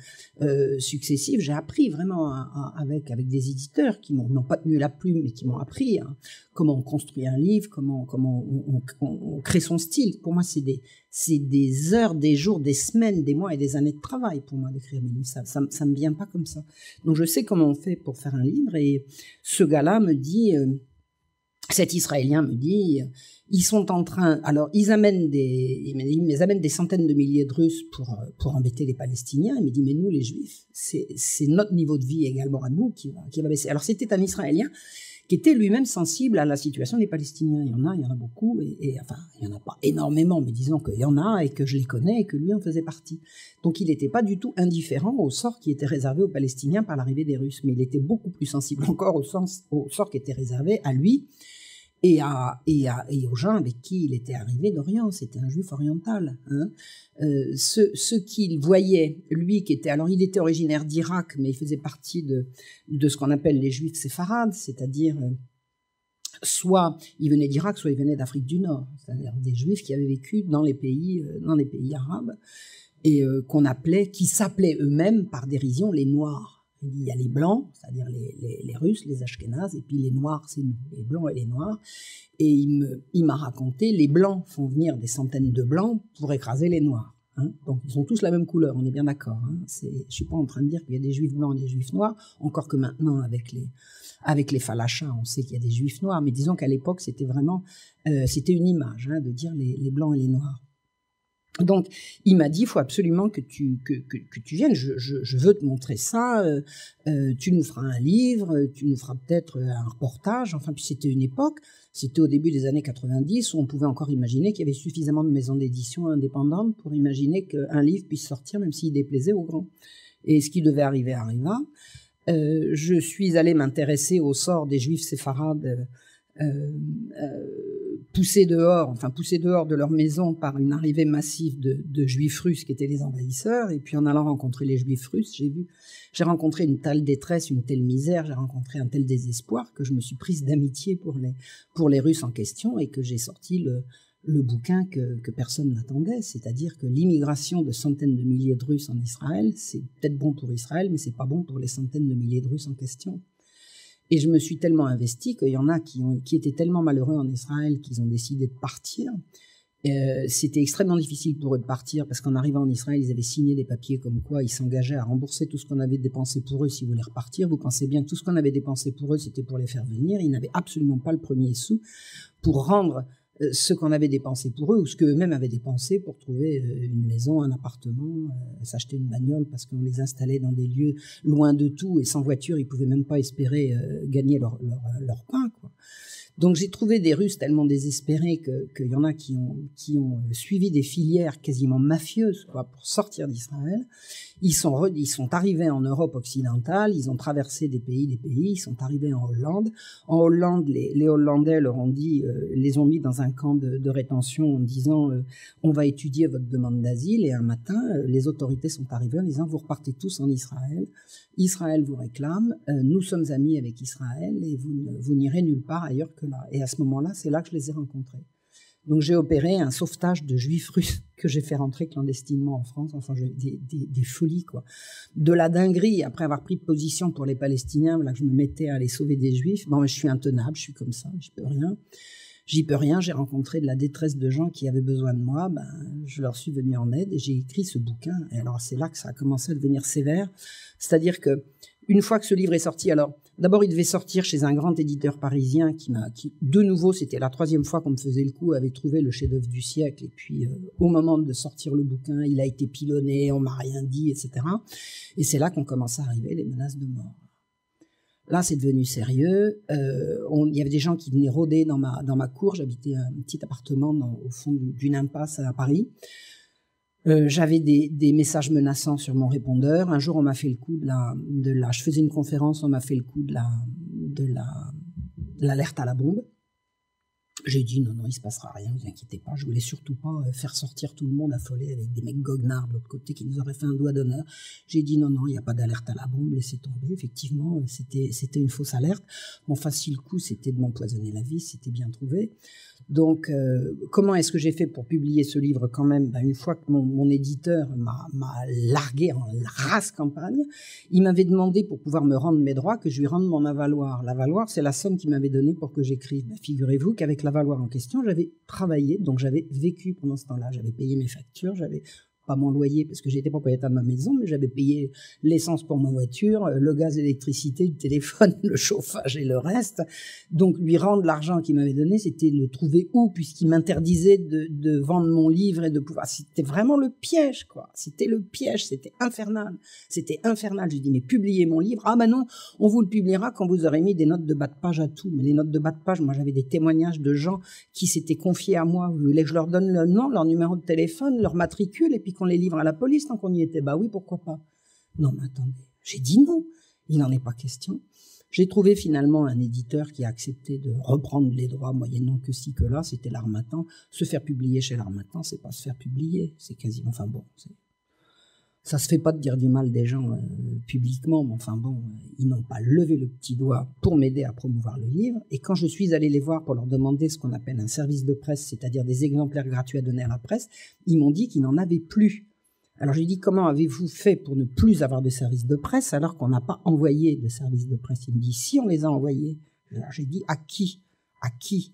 successives. J'ai appris vraiment avec des éditeurs qui m'ont pas tenu la plume, mais qui m'ont appris comment on construit un livre, comment on crée son style. Pour moi, c'est des heures, des jours, des semaines, des mois et des années de travail pour moi d'écrire mes livres. Ça me vient pas comme ça. Donc je sais comment on fait pour faire un livre, et ce gars-là me dit, cet Israélien me dit, ils sont en train, alors ils amènent des centaines de milliers de Russes pour embêter les Palestiniens. Il me dit, mais nous les Juifs, c'est notre niveau de vie également à nous qui va baisser. Alors c'était un Israélien qui était lui-même sensible à la situation des Palestiniens. Il y en a beaucoup, et enfin, il n'y en a pas énormément, mais disons qu'il y en a, et que je les connais, et que lui en faisait partie. Donc il n'était pas du tout indifférent au sort qui était réservé aux Palestiniens par l'arrivée des Russes, mais il était beaucoup plus sensible encore au sort qui était réservé à lui, et aux gens avec qui il était arrivé d'Orient. C'était un juif oriental. Hein. Ce qu'il voyait, lui qui était, alors il était originaire d'Irak, mais il faisait partie de ce qu'on appelle les juifs séfarades, c'est-à-dire soit il venait d'Irak, soit il venait d'Afrique du Nord, c'est-à-dire des juifs qui avaient vécu dans les pays arabes, et qui s'appelaient eux-mêmes par dérision les Noirs. Il y a les Blancs, c'est-à-dire les Russes, les Ashkénazes, et puis les Noirs, c'est nous, les Blancs et les Noirs. Et il m'a raconté, les Blancs font venir des centaines de Blancs pour écraser les Noirs. Hein. Donc ils ont tous la même couleur, on est bien d'accord. Hein. Je suis pas en train de dire qu'il y a des Juifs blancs et des Juifs noirs, encore que maintenant avec les falachas, on sait qu'il y a des Juifs noirs, mais disons qu'à l'époque c'était vraiment, c'était une image, hein, de dire les Blancs et les Noirs. Donc, il m'a dit, il faut absolument que tu viennes, je veux te montrer ça, tu nous feras un livre, tu nous feras peut-être un reportage. Enfin, puis c'était une époque, c'était au début des années 90, où on pouvait encore imaginer qu'il y avait suffisamment de maisons d'édition indépendantes pour imaginer qu'un livre puisse sortir, même s'il déplaisait aux grands. Et ce qui devait arriver arriva. Je suis allée m'intéresser au sort des Juifs séfarades, poussés dehors de leur maison par une arrivée massive de Juifs russes qui étaient les envahisseurs. Et puis en allant rencontrer les Juifs russes, j'ai rencontré une telle détresse, une telle misère, j'ai rencontré un tel désespoir que je me suis prise d'amitié pour les Russes en question, et que j'ai sorti le bouquin que personne n'attendait, c'est-à-dire que l'immigration de centaines de milliers de Russes en Israël, c'est peut-être bon pour Israël, mais c'est pas bon pour les centaines de milliers de Russes en question. Et je me suis tellement investie qu'il y en a qui étaient tellement malheureux en Israël qu'ils ont décidé de partir. C'était extrêmement difficile pour eux de partir parce qu'en arrivant en Israël, ils avaient signé des papiers comme quoi ils s'engageaient à rembourser tout ce qu'on avait dépensé pour eux s'ils voulaient repartir. Vous pensez bien que tout ce qu'on avait dépensé pour eux, c'était pour les faire venir. Ils n'avaient absolument pas le premier sou pour rendre ce qu'on avait dépensé pour eux ou ce qu'eux-mêmes avaient dépensé pour trouver une maison, un appartement, s'acheter une bagnole parce qu'on les installait dans des lieux loin de tout et sans voiture, ils pouvaient même pas espérer gagner leur pain, quoi. Donc j'ai trouvé des Russes tellement désespérés qu'il y en a qui ont suivi des filières quasiment mafieuses, quoi, pour sortir d'Israël. Ils sont arrivés en Europe occidentale, ils ont traversé des pays, ils sont arrivés en Hollande. En Hollande, les Hollandais leur ont dit, les ont mis dans un camp de rétention en disant on va étudier votre demande d'asile. Et un matin, les autorités sont arrivées en disant vous repartez tous en Israël. Israël vous réclame, nous sommes amis avec Israël et vous n'irez nulle part ailleurs que là. Et à ce moment-là, c'est là que je les ai rencontrés. Donc j'ai opéré un sauvetage de juifs russes que j'ai fait rentrer clandestinement en France. Enfin, des folies, quoi. De la dinguerie, après avoir pris position pour les Palestiniens, là que je me mettais à aller sauver des juifs. Bon, mais je suis intenable, je suis comme ça, j'y peux rien. J'ai rencontré de la détresse de gens qui avaient besoin de moi. Ben, je leur suis venu en aide et j'ai écrit ce bouquin. Et alors, c'est là que ça a commencé à devenir sévère. C'est-à-dire que, une fois que ce livre est sorti, alors, d'abord, il devait sortir chez un grand éditeur parisien qui, de nouveau, c'était la 3e fois qu'on me faisait le coup, avait trouvé le chef-d'œuvre du siècle. Et puis, au moment de sortir le bouquin, il a été pilonné, on m'a rien dit, etc. Et c'est là qu'ont commencé à arriver les menaces de mort. Là, c'est devenu sérieux. Il y avait des gens qui venaient rôder dans ma cour. J'habitais un petit appartement au fond d'une impasse à Paris. J'avais des messages menaçants sur mon répondeur. Un jour, on m'a fait le coup je faisais une conférence, on m'a fait le coup de l'alerte à la bombe. J'ai dit non, il se passera rien, vous inquiétez pas. Je voulais surtout pas faire sortir tout le monde affolé avec des mecs goguenards de l'autre côté qui nous auraient fait un doigt d'honneur. J'ai dit non, il n'y a pas d'alerte à la bombe, laissez tomber. Effectivement, c'était une fausse alerte. Enfin, si le coup c'était de m'empoisonner la vie, c'était bien trouvé. Donc, comment est-ce que j'ai fait pour publier ce livre quand même? Une fois que mon éditeur m'a largué en race campagne, il m'avait demandé pour pouvoir me rendre mes droits que je lui rende mon avaloir. L'avaloir, c'est la somme qu'il m'avait donnée pour que j'écrive. Figurez-vous qu'avec l'avaloir en question, j'avais travaillé, donc j'avais vécu pendant ce temps-là. J'avais payé mes factures, j'avais pas mon loyer parce que j'étais propriétaire de ma maison, mais j'avais payé l'essence pour ma voiture, le gaz, l'électricité, le téléphone, le chauffage et le reste. Donc lui rendre l'argent qu'il m'avait donné, c'était le trouver où, puisqu'il m'interdisait de vendre mon livre et de pouvoir. C'était vraiment le piège, quoi. C'était le piège, c'était infernal. C'était infernal. J'ai dit mais publiez mon livre. Ah ben non, on vous le publiera quand vous aurez mis des notes de bas de page à tout. Mais les notes de bas de page, moi j'avais des témoignages de gens qui s'étaient confiés à moi. Vous voulez que je leur donne le nom, leur numéro de téléphone, leur matricule et puis qu'on les livre à la police tant qu'on y était. Bah oui, pourquoi pas. Non, mais attendez, j'ai dit non, il n'en est pas question. J'ai trouvé finalement un éditeur qui a accepté de reprendre les droits moyennant que ci que là, c'était l'Harmattan. Se faire publier chez l'Harmattan, c'est pas se faire publier, c'est quasiment, enfin bon, ça se fait pas de dire du mal des gens publiquement, mais enfin bon, ils n'ont pas levé le petit doigt pour m'aider à promouvoir le livre. Et quand je suis allé les voir pour leur demander ce qu'on appelle un service de presse, c'est-à-dire des exemplaires gratuits à donner à la presse, ils m'ont dit qu'ils n'en avaient plus. Alors j'ai dit comment avez-vous fait pour ne plus avoir de service de presse alors qu'on n'a pas envoyé de service de presse? Il me dit si on les a envoyés. Alors j'ai dit à qui? À qui?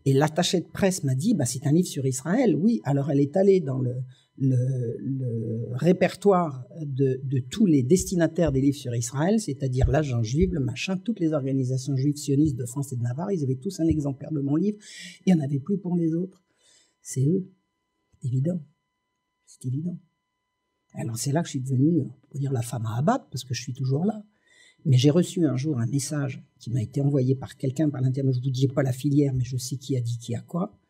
Et l'attaché de presse m'a dit c'est un livre sur Israël. Oui, alors elle est allée dans le répertoire de tous les destinataires des livres sur Israël, c'est-à-dire l'agent juif, le machin, toutes les organisations juives sionistes de France et de Navarre, ils avaient tous un exemplaire de mon livre, et il n'y en avait plus pour les autres. C'est eux. C'est évident. C'est évident. Alors c'est là que je suis devenue, pour dire, la femme à abattre, parce que je suis toujours là. Mais j'ai reçu un jour un message qui m'a été envoyé par quelqu'un par l'intermédiaire, je ne vous dis pas la filière, mais je sais qui a dit qui a quoi.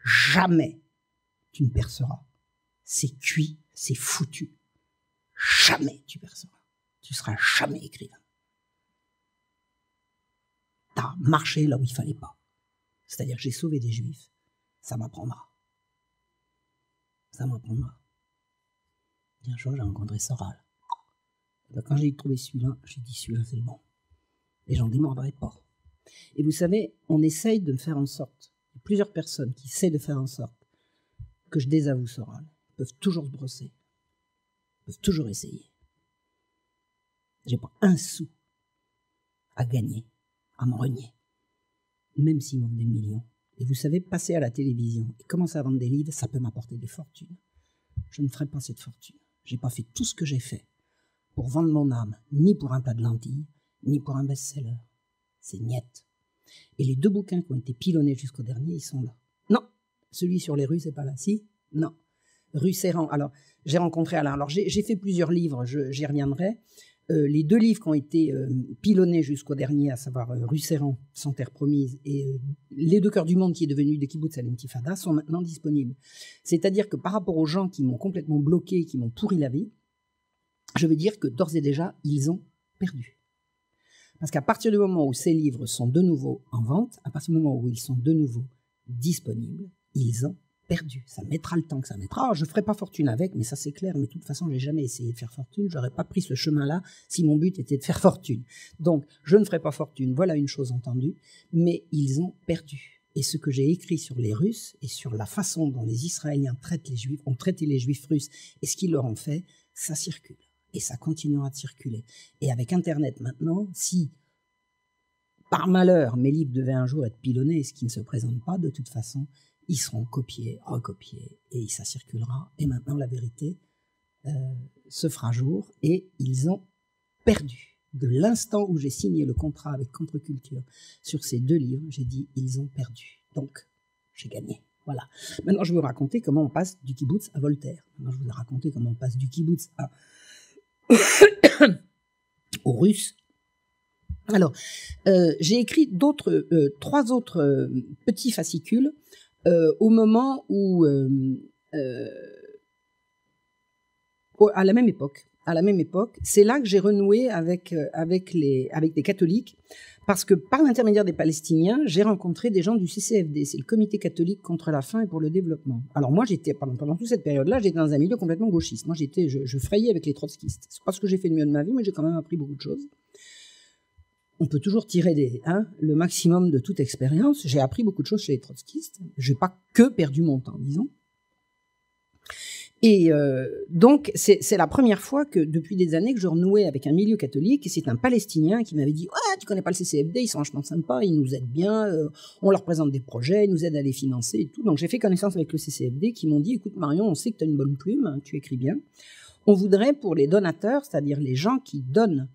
Jamais tu ne perceras. C'est cuit, c'est foutu. Jamais tu perceras. Tu seras jamais écrivain. T'as marché là où il fallait pas. C'est-à-dire que j'ai sauvé des juifs. Ça m'apprendra. Ça m'apprendra. Et un jour, j'ai rencontré Soral. Quand j'ai trouvé celui-là, j'ai dit celui-là, c'est le bon. Et j'en démordrai pas. Et vous savez, on essaye de faire en sorte, il y a plusieurs personnes qui essaient de faire en sorte que je désavoue Soral. Peuvent toujours se brosser, peuvent toujours essayer. J'ai pas un sou à gagner, à m'en renier, même s'ils m'offrent des millions. Et vous savez, passer à la télévision et commencer à vendre des livres, ça peut m'apporter des fortunes. Je ne ferai pas cette fortune. J'ai pas fait tout ce que j'ai fait pour vendre mon âme, ni pour un plat de lentilles, ni pour un best-seller. C'est niette. Et les 2 bouquins qui ont été pilonnés jusqu'au dernier, ils sont là. Non, celui sur les Russes, c'est pas là. Si, non. Rue Serrand. Alors, j'ai rencontré Alain. Alors, j'ai fait plusieurs livres, j'y reviendrai. Les 2 livres qui ont été pilonnés jusqu'au dernier, à savoir Rue Serrand, Sans terre promise, et Les 2 cœurs du monde, qui est devenu de Kibboutz à l'Intifada, sont maintenant disponibles. C'est-à-dire que par rapport aux gens qui m'ont complètement bloqué, qui m'ont pourri la vie, je veux dire que d'ores et déjà, ils ont perdu. Parce qu'à partir du moment où ces livres sont de nouveau en vente, à partir du moment où ils sont de nouveau disponibles, ils ont perdu. Ça mettra le temps que ça mettra. Je ne ferai pas fortune avec, mais ça c'est clair. Mais de toute façon, je n'ai jamais essayé de faire fortune. Je n'aurais pas pris ce chemin-là si mon but était de faire fortune. Donc, je ne ferai pas fortune. Voilà une chose entendue. Mais ils ont perdu. Et ce que j'ai écrit sur les Russes et sur la façon dont les Israéliens traitent les Juifs, ont traité les Juifs russes et ce qu'ils leur ont fait, ça circule. Et ça continuera de circuler. Et avec Internet maintenant, si par malheur mes livres devaient un jour être pilonnés, ce qui ne se présente pas de toute façon, ils seront copiés, recopiés, et ça circulera. Et maintenant, la vérité se fera jour, et ils ont perdu. De l'instant où j'ai signé le contrat avec Contre-Culture sur ces 2 livres, j'ai dit, ils ont perdu. Donc, j'ai gagné. Voilà. Maintenant, je vais vous raconter comment on passe du kibbutz à Voltaire. Maintenant, je vous ai raconté comment on passe du kibbutz à aux Russes. Alors, j'ai écrit 3 autres petits fascicules au moment où, à la même époque, c'est là que j'ai renoué avec des catholiques, parce que par l'intermédiaire des Palestiniens, j'ai rencontré des gens du CCFD, c'est le Comité catholique contre la faim et pour le développement. Alors moi, pendant toute cette période-là, j'étais dans un milieu complètement gauchiste. Moi, je frayais avec les trotskistes. C'est pas ce que j'ai fait de mieux de ma vie, mais j'ai quand même appris beaucoup de choses. On peut toujours tirer le maximum de toute expérience. J'ai appris beaucoup de choses chez les trotskistes. Je n'ai pas que perdu mon temps, disons. Et donc, c'est la première fois que, depuis des années, que je renouais avec un milieu catholique. Et c'est un Palestinien qui m'avait dit « Ouais, tu connais pas le CCFD, ils sont vachement sympas, ils nous aident bien, on leur présente des projets, ils nous aident à les financer et tout. » Donc, j'ai fait connaissance avec le CCFD qui m'ont dit « Écoute Marion, on sait que tu as une bonne plume, hein, tu écris bien. On voudrait pour les donateurs, c'est-à-dire les gens qui donnent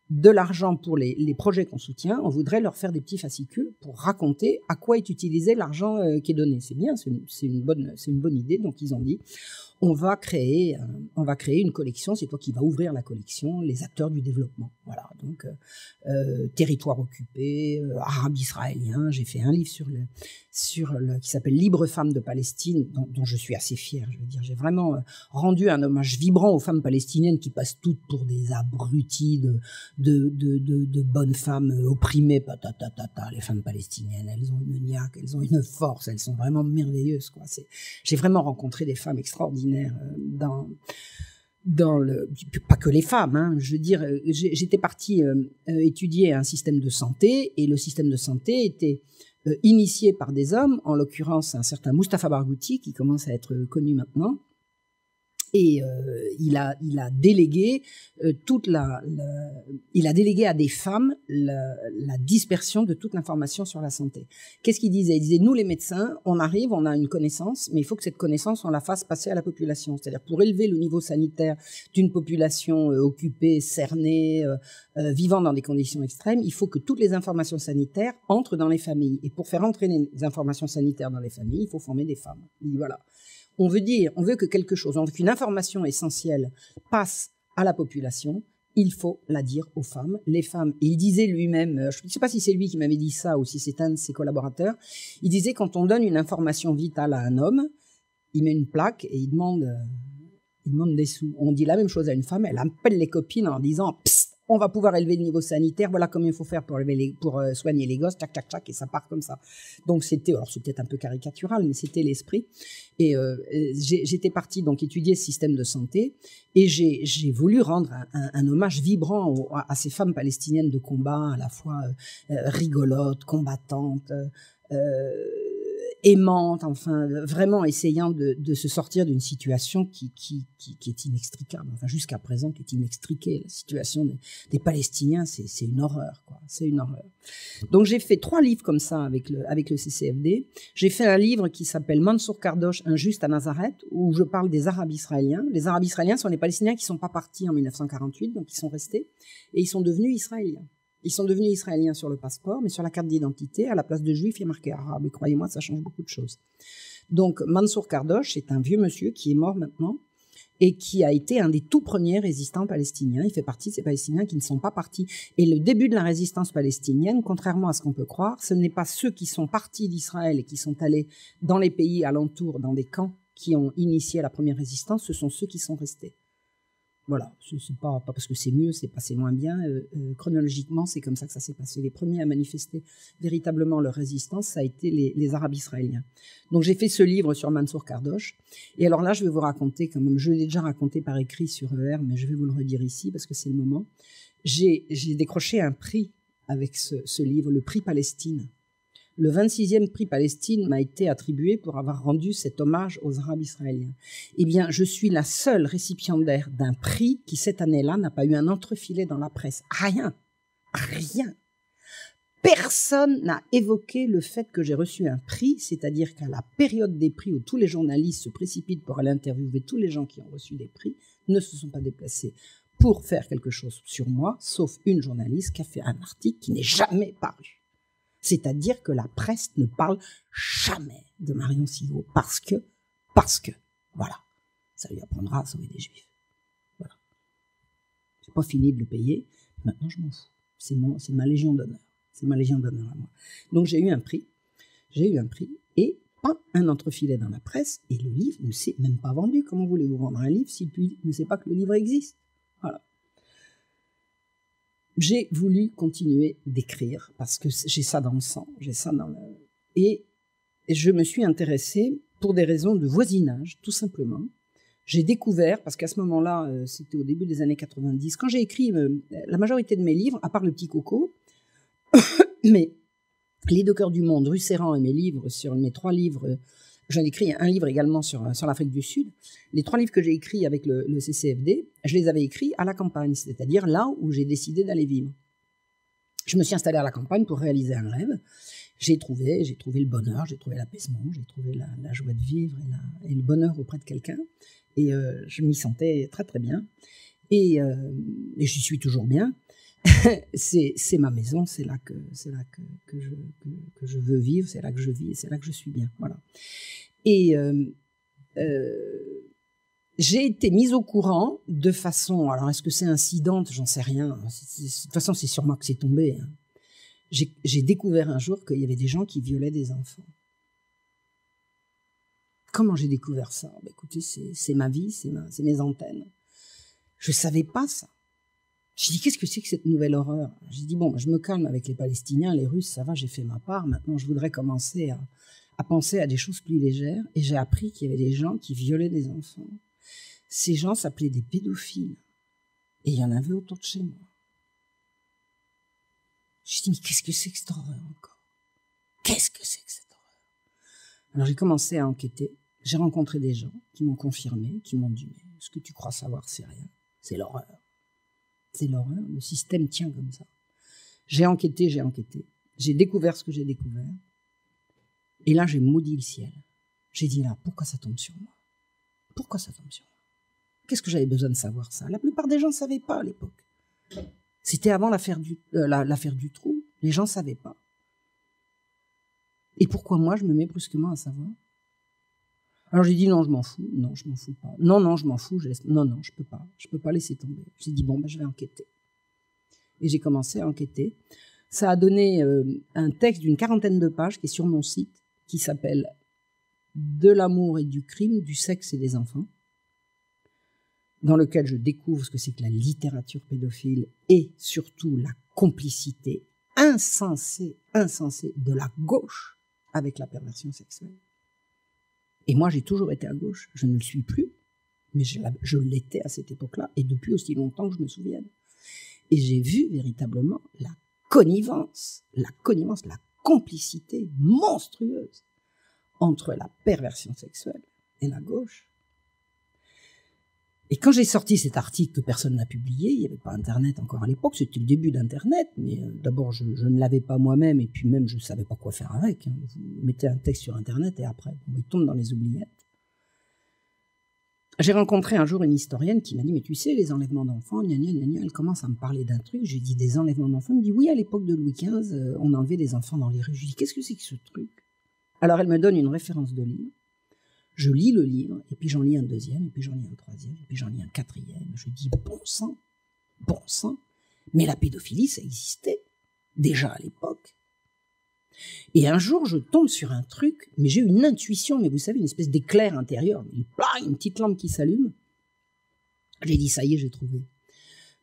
de l'argent pour les projets qu'on soutient, on voudrait leur faire des petits fascicules pour raconter à quoi est utilisé l'argent qui est donné. » C'est bien, c'est une bonne idée. Donc, ils ont dit on va créer une collection, c'est toi qui vas ouvrir la collection, les acteurs du développement. Voilà, donc territoire occupé, arabe israélien. J'ai fait un livre qui s'appelle Libre femmes de Palestine, dont je suis assez fier. Je veux dire, j'ai vraiment rendu un hommage vibrant aux femmes palestiniennes qui passent toutes pour des abrutis de bonnes femmes opprimées. Les femmes palestiniennes, elles ont une niaque, elles ont une force, elles sont vraiment merveilleuses, quoi. J'ai vraiment rencontré des femmes extraordinaires pas que les femmes, hein, je veux dire, j'étais partie étudier un système de santé, et le système de santé était initié par des hommes, en l'occurrence un certain Mustapha Barghouti, qui commence à être connu maintenant. Et il a délégué il a délégué à des femmes la dispersion de toute l'information sur la santé. Qu'est-ce qu'il disait ? Il disait, nous les médecins, on arrive, on a une connaissance, mais il faut que cette connaissance, on la fasse passer à la population. C'est-à-dire, pour élever le niveau sanitaire d'une population occupée, cernée, vivant dans des conditions extrêmes, il faut que toutes les informations sanitaires entrent dans les familles. Et pour faire entrer les informations sanitaires dans les familles, il faut former des femmes. Il dit, voilà. On veut que quelque chose, on veut qu'une information essentielle passe à la population, il faut la dire aux femmes, les femmes. Et il disait lui-même, je ne sais pas si c'est lui qui m'avait dit ça ou si c'est un de ses collaborateurs, il disait quand on donne une information vitale à un homme, il met une plaque et il demande des sous. On dit la même chose à une femme, elle appelle les copines en disant « Psst, on va pouvoir élever le niveau sanitaire, voilà combien il faut faire pour soigner les gosses, tchac, tchac, tchac, et ça part comme ça. » Donc c'est peut-être un peu caricatural, mais c'était l'esprit. Et j'étais partie donc étudier ce système de santé, et j'ai voulu rendre un hommage vibrant à ces femmes palestiniennes de combat, à la fois rigolotes, combattantes, aimante, enfin vraiment essayant de se sortir d'une situation qui est inextricable, enfin jusqu'à présent qui est inextriquée. La situation des Palestiniens, c'est une horreur, quoi. C'est une horreur. Donc j'ai fait 3 livres comme ça avec le CCFD. J'ai fait un livre qui s'appelle Mansour Kardosh, Injuste à Nazareth, où je parle des Arabes israéliens. Les Arabes israéliens sont les Palestiniens qui sont pas partis en 1948, donc ils sont restés et ils sont devenus israéliens. Ils sont devenus israéliens sur le passeport, mais sur la carte d'identité, à la place de juif, il y a marqué arabe. Et croyez-moi, ça change beaucoup de choses. Donc, Mansour Kardosh est un vieux monsieur qui est mort maintenant et qui a été un des tout premiers résistants palestiniens. Il fait partie de ces Palestiniens qui ne sont pas partis. Et le début de la résistance palestinienne, contrairement à ce qu'on peut croire, ce n'est pas ceux qui sont partis d'Israël et qui sont allés dans les pays alentours, dans des camps, qui ont initié la première résistance, ce sont ceux qui sont restés. Voilà, c'est pas parce que c'est mieux, c'est passé moins bien. Chronologiquement, c'est comme ça que ça s'est passé. Les premiers à manifester véritablement leur résistance, ça a été les Arabes israéliens. Donc j'ai fait ce livre sur Mansour Kardosh. Et alors là, je vais vous raconter, quand même, je l'ai déjà raconté par écrit sur ER, mais je vais vous le redire ici parce que c'est le moment. J'ai décroché un prix avec ce livre, le prix Palestine. Le 26e prix Palestine m'a été attribué pour avoir rendu cet hommage aux Arabes israéliens. Eh bien, je suis la seule récipiendaire d'un prix qui, cette année-là, n'a pas eu un entrefilet dans la presse. Rien. Rien. Personne n'a évoqué le fait que j'ai reçu un prix, c'est-à-dire qu'à la période des prix où tous les journalistes se précipitent pour aller interviewer tous les gens qui ont reçu des prix, ne se sont pas déplacés pour faire quelque chose sur moi, sauf une journaliste qui a fait un article qui n'est jamais paru. C'est-à-dire que la presse ne parle jamais de Marion Sigaud parce que, voilà, ça lui apprendra à sauver des juifs. Voilà. J'ai pas fini de le payer, maintenant je m'en fous. C'est ma légion d'honneur. C'est ma légion d'honneur à moi. Donc j'ai eu un prix et pas un entrefilet dans la presse et le livre ne s'est même pas vendu. Comment voulez-vous vendre un livre si le public ne sait pas que le livre existe? Voilà. J'ai voulu continuer d'écrire parce que j'ai ça dans le sang, j'ai ça dans le... Et je me suis intéressée pour des raisons de voisinage, tout simplement. J'ai découvert, parce qu'à ce moment-là, c'était au début des années 90, quand j'ai écrit la majorité de mes livres, à part Le Petit Coco, mais Les 2 cœurs du monde, Rue Serrand et mes livres, sur mes 3 livres, j'en ai écrit un livre également sur l'Afrique du Sud. Les 3 livres que j'ai écrits avec le CCFD, je les avais écrits à la campagne, c'est-à-dire là où j'ai décidé d'aller vivre. Je me suis installée à la campagne pour réaliser un rêve. J'ai trouvé le bonheur, j'ai trouvé l'apaisement, j'ai trouvé la joie de vivre et le bonheur auprès de quelqu'un. Et je m'y sentais très très bien. Et j'y suis toujours bien. c'est ma maison, c'est là que je veux vivre, c'est là que je vis et c'est là que je suis bien. Voilà. Et j'ai été mise au courant de façon, alors est-ce que c'est incidente, j'en sais rien. De toute façon, c'est sur moi que c'est tombé. Hein. J'ai découvert un jour qu'il y avait des gens qui violaient des enfants. Comment j'ai découvert ça? Ben, écoutez, c'est ma vie, c'est mes antennes. Je savais pas ça. J'ai dit, qu'est-ce que c'est que cette nouvelle horreur? J'ai dit, bon, je me calme avec les Palestiniens, les Russes, ça va, j'ai fait ma part. Maintenant, je voudrais commencer à penser à des choses plus légères. Et j'ai appris qu'il y avait des gens qui violaient des enfants. Ces gens s'appelaient des pédophiles. Et il y en avait autour de chez moi. J'ai dit, mais qu'est-ce que c'est que cette horreur encore? Qu'est-ce que c'est que cette horreur? Alors, j'ai commencé à enquêter. J'ai rencontré des gens qui m'ont confirmé, qui m'ont dit, mais ce que tu crois savoir, c'est rien. C'est l'horreur. C'est l'horreur, le système tient comme ça. J'ai enquêté. J'ai découvert ce que j'ai découvert. Et là, j'ai maudit le ciel. J'ai dit là, pourquoi ça tombe sur moi? Pourquoi ça tombe sur moi? Qu'est-ce que j'avais besoin de savoir ça? La plupart des gens ne savaient pas à l'époque. C'était avant l'affaire du trou. Les gens ne savaient pas. Et pourquoi moi, je me mets brusquement à savoir? Alors j'ai dit non, je m'en fous. Non, je m'en fous pas. Non, je m'en fous. Non, je peux pas. Je peux pas laisser tomber. J'ai dit bon, ben, je vais enquêter. Et j'ai commencé à enquêter. Ça a donné un texte d'une 40aine de pages qui est sur mon site, qui s'appelle De l'amour et du crime, du sexe et des enfants, dans lequel je découvre ce que c'est que la littérature pédophile et surtout la complicité insensée de la gauche avec la perversion sexuelle. Et moi, j'ai toujours été à gauche. Je ne le suis plus, mais je l'étais à cette époque-là, et depuis aussi longtemps que je me souvienne. Et j'ai vu véritablement la connivence, la complicité monstrueuse entre la perversion sexuelle et la gauche. Et quand j'ai sorti cet article que personne n'a publié, il n'y avait pas Internet encore à l'époque, c'était le début d'Internet, mais d'abord je ne l'avais pas moi-même, et puis même je ne savais pas quoi faire avec. Hein. Vous mettez un texte sur Internet et après, il tombe dans les oubliettes. J'ai rencontré un jour une historienne qui m'a dit « Mais tu sais, les enlèvements d'enfants, gna gna gna gna », elle commence à me parler d'un truc. J'ai dit « Des enlèvements d'enfants ?» Elle me dit « Oui, à l'époque de Louis XV, on enlevait des enfants dans les rues. » Je lui dis « Qu'est-ce que c'est que ce truc ?» Alors elle me donne une référence de livre. Je lis le livre, et puis j'en lis un deuxième, et puis j'en lis un troisième, et puis j'en lis un quatrième. Je dis « Bon sang, mais la pédophilie, ça existait déjà à l'époque. » Et un jour, je tombe sur un truc, mais j'ai une intuition, mais vous savez, une espèce d'éclair intérieur, une petite lampe qui s'allume. J'ai dit, ça y est, j'ai trouvé.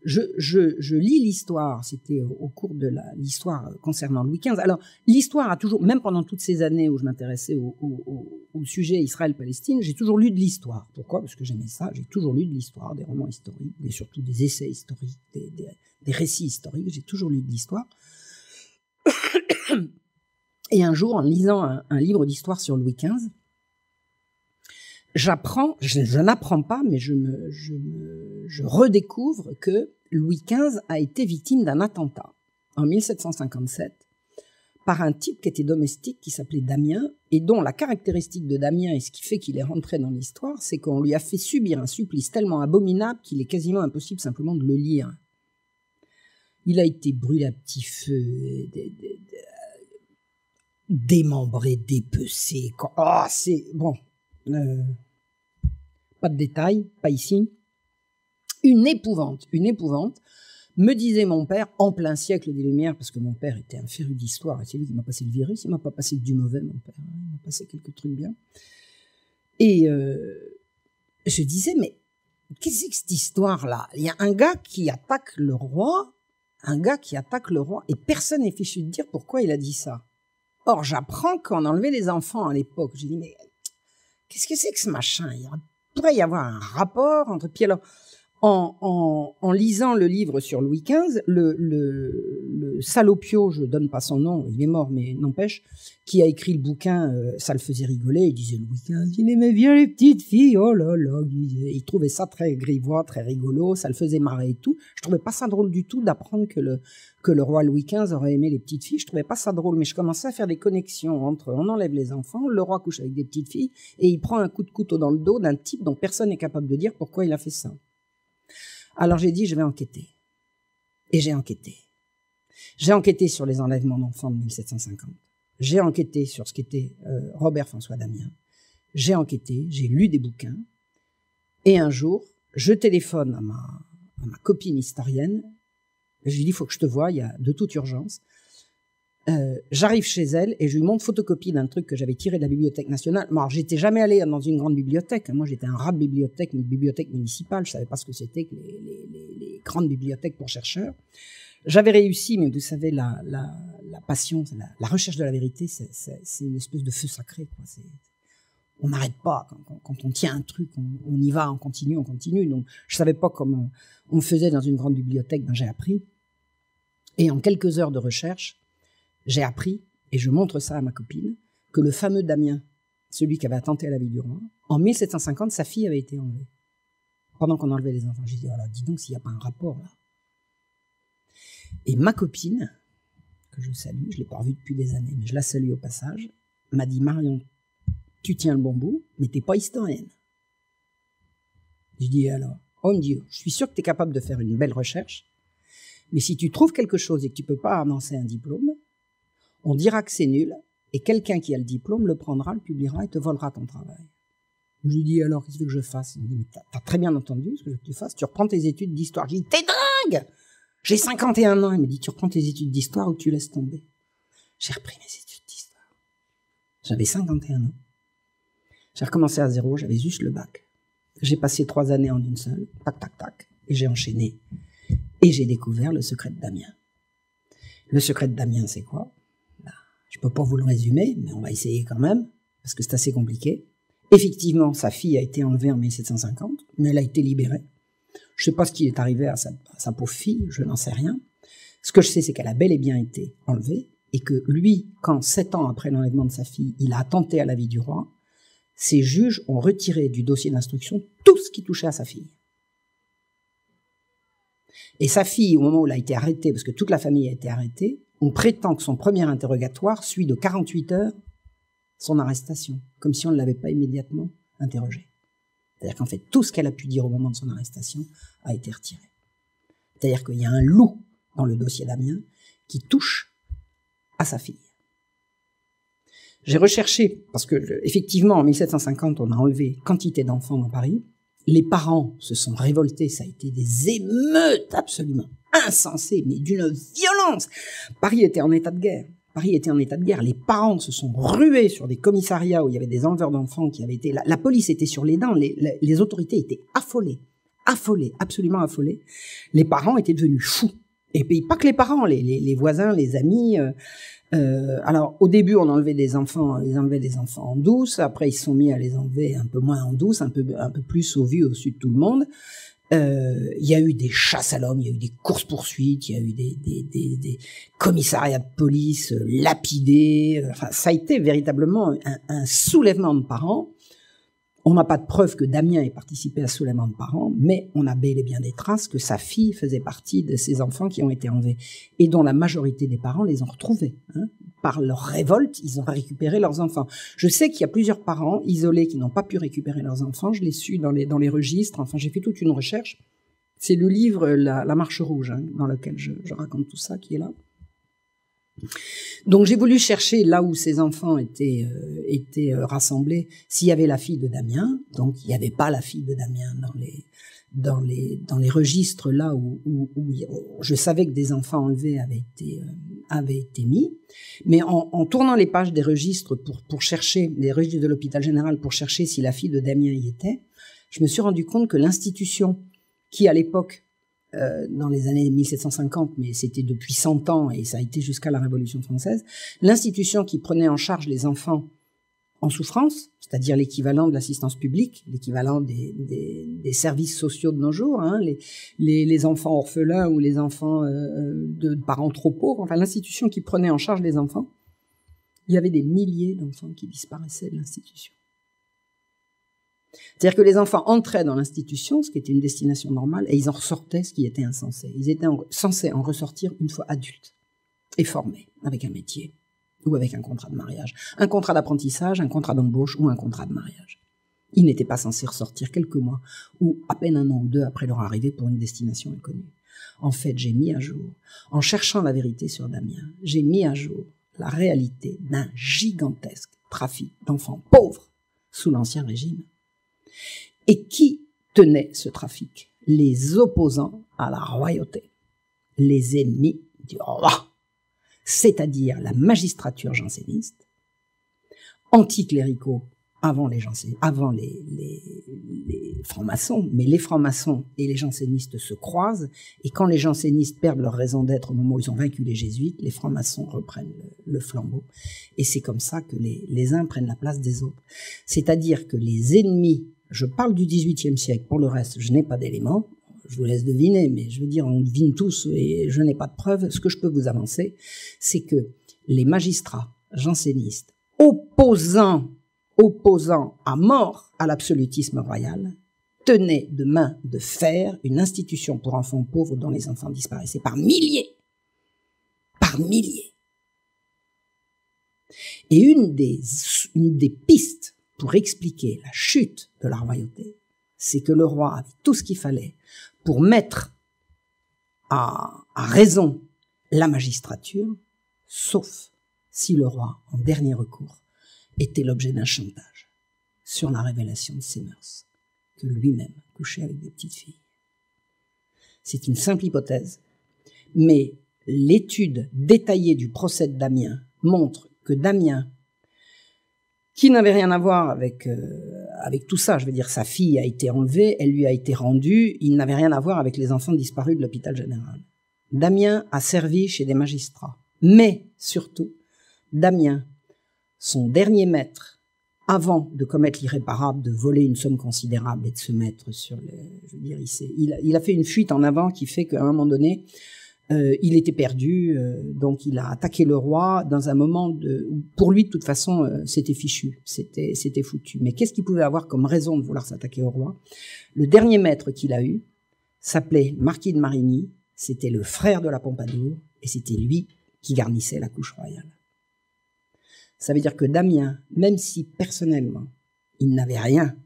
Je lis l'histoire, c'était au cours de l'histoire concernant Louis XV. Alors, l'histoire a toujours, même pendant toutes ces années où je m'intéressais au sujet Israël-Palestine, j'ai toujours lu de l'histoire. Pourquoi ? Parce que j'aimais ça, j'ai toujours lu de l'histoire, des romans historiques, et surtout des essais historiques, des récits historiques, j'ai toujours lu de l'histoire. Et un jour, en lisant un livre d'histoire sur Louis XV, je n'apprends pas, mais je redécouvre que Louis XV a été victime d'un attentat en 1757 par un type qui était domestique qui s'appelait Damien et dont la caractéristique de Damien et ce qui fait qu'il est rentré dans l'histoire, c'est qu'on lui a fait subir un supplice tellement abominable qu'il est quasiment impossible simplement de le lire. Il a été brûlé à petit feu, démembré, dépecé. C'est bon. Pas de détails, pas ici. Une épouvante. Me disait mon père, en plein siècle des Lumières, parce que mon père était un féru d'histoire, et c'est lui qui m'a passé le virus, il m'a pas passé que du mauvais, mon père, hein, il m'a passé quelques trucs bien. Et je disais, mais qu'est-ce que c'est que cette histoire-là ? Il y a un gars qui attaque le roi, et personne n'est fichu de dire pourquoi il a dit ça. Or, j'apprends qu'on enlevait les enfants à l'époque. J'ai dit, mais qu'est-ce que c'est que ce machin ? Il pourrait y avoir un rapport entre... Puis alors, en lisant le livre sur Louis XV, le salopio, je donne pas son nom, il est mort, mais n'empêche, qui a écrit le bouquin, ça le faisait rigoler, il disait Louis XV, il aimait bien les petites filles, oh là là, il trouvait ça très grivois, très rigolo, ça le faisait marrer et tout. Je trouvais pas ça drôle du tout d'apprendre que le roi Louis XV aurait aimé les petites filles, je trouvais pas ça drôle, mais je commençais à faire des connexions entre on enlève les enfants, le roi couche avec des petites filles, et il prend un coup de couteau dans le dos d'un type dont personne n'est capable de dire pourquoi il a fait ça. Alors j'ai dit, je vais enquêter. Et j'ai enquêté. J'ai enquêté sur les enlèvements d'enfants de 1750. J'ai enquêté sur ce qu'était Robert François Damien. J'ai enquêté, j'ai lu des bouquins. Et un jour, je téléphone à ma copine historienne. Je lui dis, il faut que je te voie, il y a de toute urgence. J'arrive chez elle et je lui montre photocopie d'un truc que j'avais tiré de la Bibliothèque nationale. Bon, alors, j'étais jamais allé dans une grande bibliothèque. Moi, j'étais un rat de bibliothèque, mais de bibliothèque municipale. Je savais pas ce que c'était que les grandes bibliothèques pour chercheurs. J'avais réussi, mais vous savez, la passion, la recherche de la vérité, c'est une espèce de feu sacré, quoi. On n'arrête pas. Quand on tient un truc, on y va, on continue. Donc, je savais pas comment on faisait dans une grande bibliothèque. Ben, j'ai appris. Et en quelques heures de recherche, j'ai appris, et je montre ça à ma copine, que le fameux Damien, celui qui avait attenté à la vie du roi, en 1750, sa fille avait été enlevée. Pendant qu'on enlevait les enfants. J'ai dit, voilà, dis donc s'il n'y a pas un rapport là. Et ma copine, que je salue, je ne l'ai pas revue depuis des années, mais je la salue au passage, m'a dit, Marion, tu tiens le bon bout, mais tu n'es pas historienne. Je dis, alors, oh, me dit, je suis sûr que tu es capable de faire une belle recherche, mais si tu trouves quelque chose et que tu ne peux pas annoncer un diplôme, on dira que c'est nul, et quelqu'un qui a le diplôme le prendra, le publiera et te volera ton travail. Je lui dis, alors, qu'est-ce que je fasse ? Il me dit, mais t'as très bien entendu ce que je veux que tu fasses, tu reprends tes études d'histoire. Je lui dis, t'es dingue ! J'ai 51 ans. Il me dit, tu reprends tes études d'histoire ou tu laisses tomber. J'ai repris mes études d'histoire. J'avais 51 ans. J'ai recommencé à zéro, j'avais juste le bac. J'ai passé 3 années en une seule, tac, tac, tac, et j'ai enchaîné. Et j'ai découvert le secret de Damien. Le secret de Damien, c'est quoi ? Je peux pas vous le résumer, mais on va essayer quand même, parce que c'est assez compliqué. Effectivement, sa fille a été enlevée en 1750, mais elle a été libérée. Je sais pas ce qui est arrivé à sa pauvre fille, je n'en sais rien. Ce que je sais, c'est qu'elle a bel et bien été enlevée, et que lui, quand 7 ans après l'enlèvement de sa fille, il a attenté à la vie du roi, ces juges ont retiré du dossier d'instruction tout ce qui touchait à sa fille. Et sa fille, au moment où elle a été arrêtée, parce que toute la famille a été arrêtée, on prétend que son premier interrogatoire suit de 48 heures son arrestation, comme si on ne l'avait pas immédiatement interrogée. C'est-à-dire qu'en fait, tout ce qu'elle a pu dire au moment de son arrestation a été retiré. C'est-à-dire qu'il y a un loup dans le dossier d'Amiens qui touche à sa fille. J'ai recherché, parce que effectivement, en 1750, on a enlevé quantité d'enfants dans Paris. Les parents se sont révoltés, ça a été des émeutes absolument insensées, mais d'une violence. Paris était en état de guerre. Les parents se sont rués sur des commissariats où il y avait des enleveurs d'enfants qui avaient été... La police était sur les dents, les autorités étaient affolées, absolument affolées. Les parents étaient devenus fous. Et puis pas que les parents, les voisins, les amis... alors, au début, on enlevait des enfants, ils enlevaient des enfants en douce. Après, ils se sont mis à les enlever un peu moins en douce, un peu plus au vu, au-dessus de tout le monde. Il y a eu des chasses à l'homme, il y a eu des courses-poursuites, il y a eu des commissariats de police lapidés. Enfin, ça a été véritablement un soulèvement de parents. On n'a pas de preuve que Damien ait participé à ce soulèvement de parents, mais on a bel et bien des traces que sa fille faisait partie de ces enfants qui ont été enlevés et dont la majorité des parents les ont retrouvés. Par leur révolte, ils ont récupéré leurs enfants. Je sais qu'il y a plusieurs parents isolés qui n'ont pas pu récupérer leurs enfants. Je l'ai su dans les registres. Enfin, j'ai fait toute une recherche. C'est le livre La Marche Rouge, dans lequel je raconte tout ça, qui est là. Donc j'ai voulu chercher là où ces enfants étaient rassemblés, s'il y avait la fille de Damien. Donc il n'y avait pas la fille de Damien dans les registres là où je savais que des enfants enlevés avaient été mis. Mais en tournant les pages des registres pour chercher, les registres de l'hôpital général, pour chercher si la fille de Damien y était, je me suis rendu compte que l'institution qui à l'époque, dans les années 1750, mais c'était depuis 100 ans et ça a été jusqu'à la Révolution française, l'institution qui prenait en charge les enfants en souffrance, c'est-à-dire l'équivalent de l'assistance publique, l'équivalent des services sociaux de nos jours, les enfants orphelins ou les enfants de parents trop pauvres, enfin l'institution qui prenait en charge les enfants, il y avait des milliers d'enfants qui disparaissaient de l'institution. C'est-à-dire que les enfants entraient dans l'institution, ce qui était une destination normale, et ils en ressortaient, ce qui était insensé. Ils étaient censés en ressortir une fois adultes et formés, avec un métier ou avec un contrat de mariage. Un contrat d'apprentissage, un contrat d'embauche ou un contrat de mariage. Ils n'étaient pas censés ressortir quelques mois ou à peine 1 an ou 2 après leur arrivée pour une destination inconnue. En fait, j'ai mis à jour, en cherchant la vérité sur Damien, j'ai mis à jour la réalité d'un gigantesque trafic d'enfants pauvres sous l'Ancien Régime. Et qui tenait ce trafic? Les opposants à la royauté, les ennemis du roi, c'est-à-dire la magistrature janséniste, anticléricaux avant les francs-maçons, mais les francs-maçons et les jansénistes se croisent, et quand les jansénistes perdent leur raison d'être au moment où ils ont vaincu les jésuites, les francs-maçons reprennent le flambeau, et c'est comme ça que les uns prennent la place des autres. C'est-à-dire que les ennemis, je parle du XVIIIe siècle, pour le reste, je n'ai pas d'éléments, je vous laisse deviner, mais je veux dire, on devine tous et je n'ai pas de preuves. Ce que je peux vous avancer, c'est que les magistrats jansénistes, opposant à mort à l'absolutisme royal, tenaient de main de fer une institution pour enfants pauvres dont les enfants disparaissaient par milliers. Par milliers. Et une des pistes pour expliquer la chute de la royauté, c'est que le roi avait tout ce qu'il fallait pour mettre à raison la magistrature, sauf si le roi, en dernier recours, était l'objet d'un chantage sur la révélation de ses mœurs, que lui-même couchait avec des petites filles. C'est une simple hypothèse, mais l'étude détaillée du procès de Damien montre que Damien, qui n'avait rien à voir avec tout ça, je veux dire, sa fille a été enlevée, elle lui a été rendue, il n'avait rien à voir avec les enfants disparus de l'hôpital général. Damien a servi chez des magistrats, mais surtout, Damien, son dernier maître, avant de commettre l'irréparable, de voler une somme considérable et de se mettre sur je veux dire, il a fait une fuite en avant qui fait qu'à un moment donné, Il était perdu, donc il a attaqué le roi dans un moment où pour lui, de toute façon, c'était fichu, c'était foutu. Mais qu'est-ce qu'il pouvait avoir comme raison de vouloir s'attaquer au roi? Le dernier maître qu'il a eu s'appelait Marquis de Marigny, c'était le frère de la Pompadour, et c'était lui qui garnissait la couche royale. Ça veut dire que Damien, même si personnellement, il n'avait rien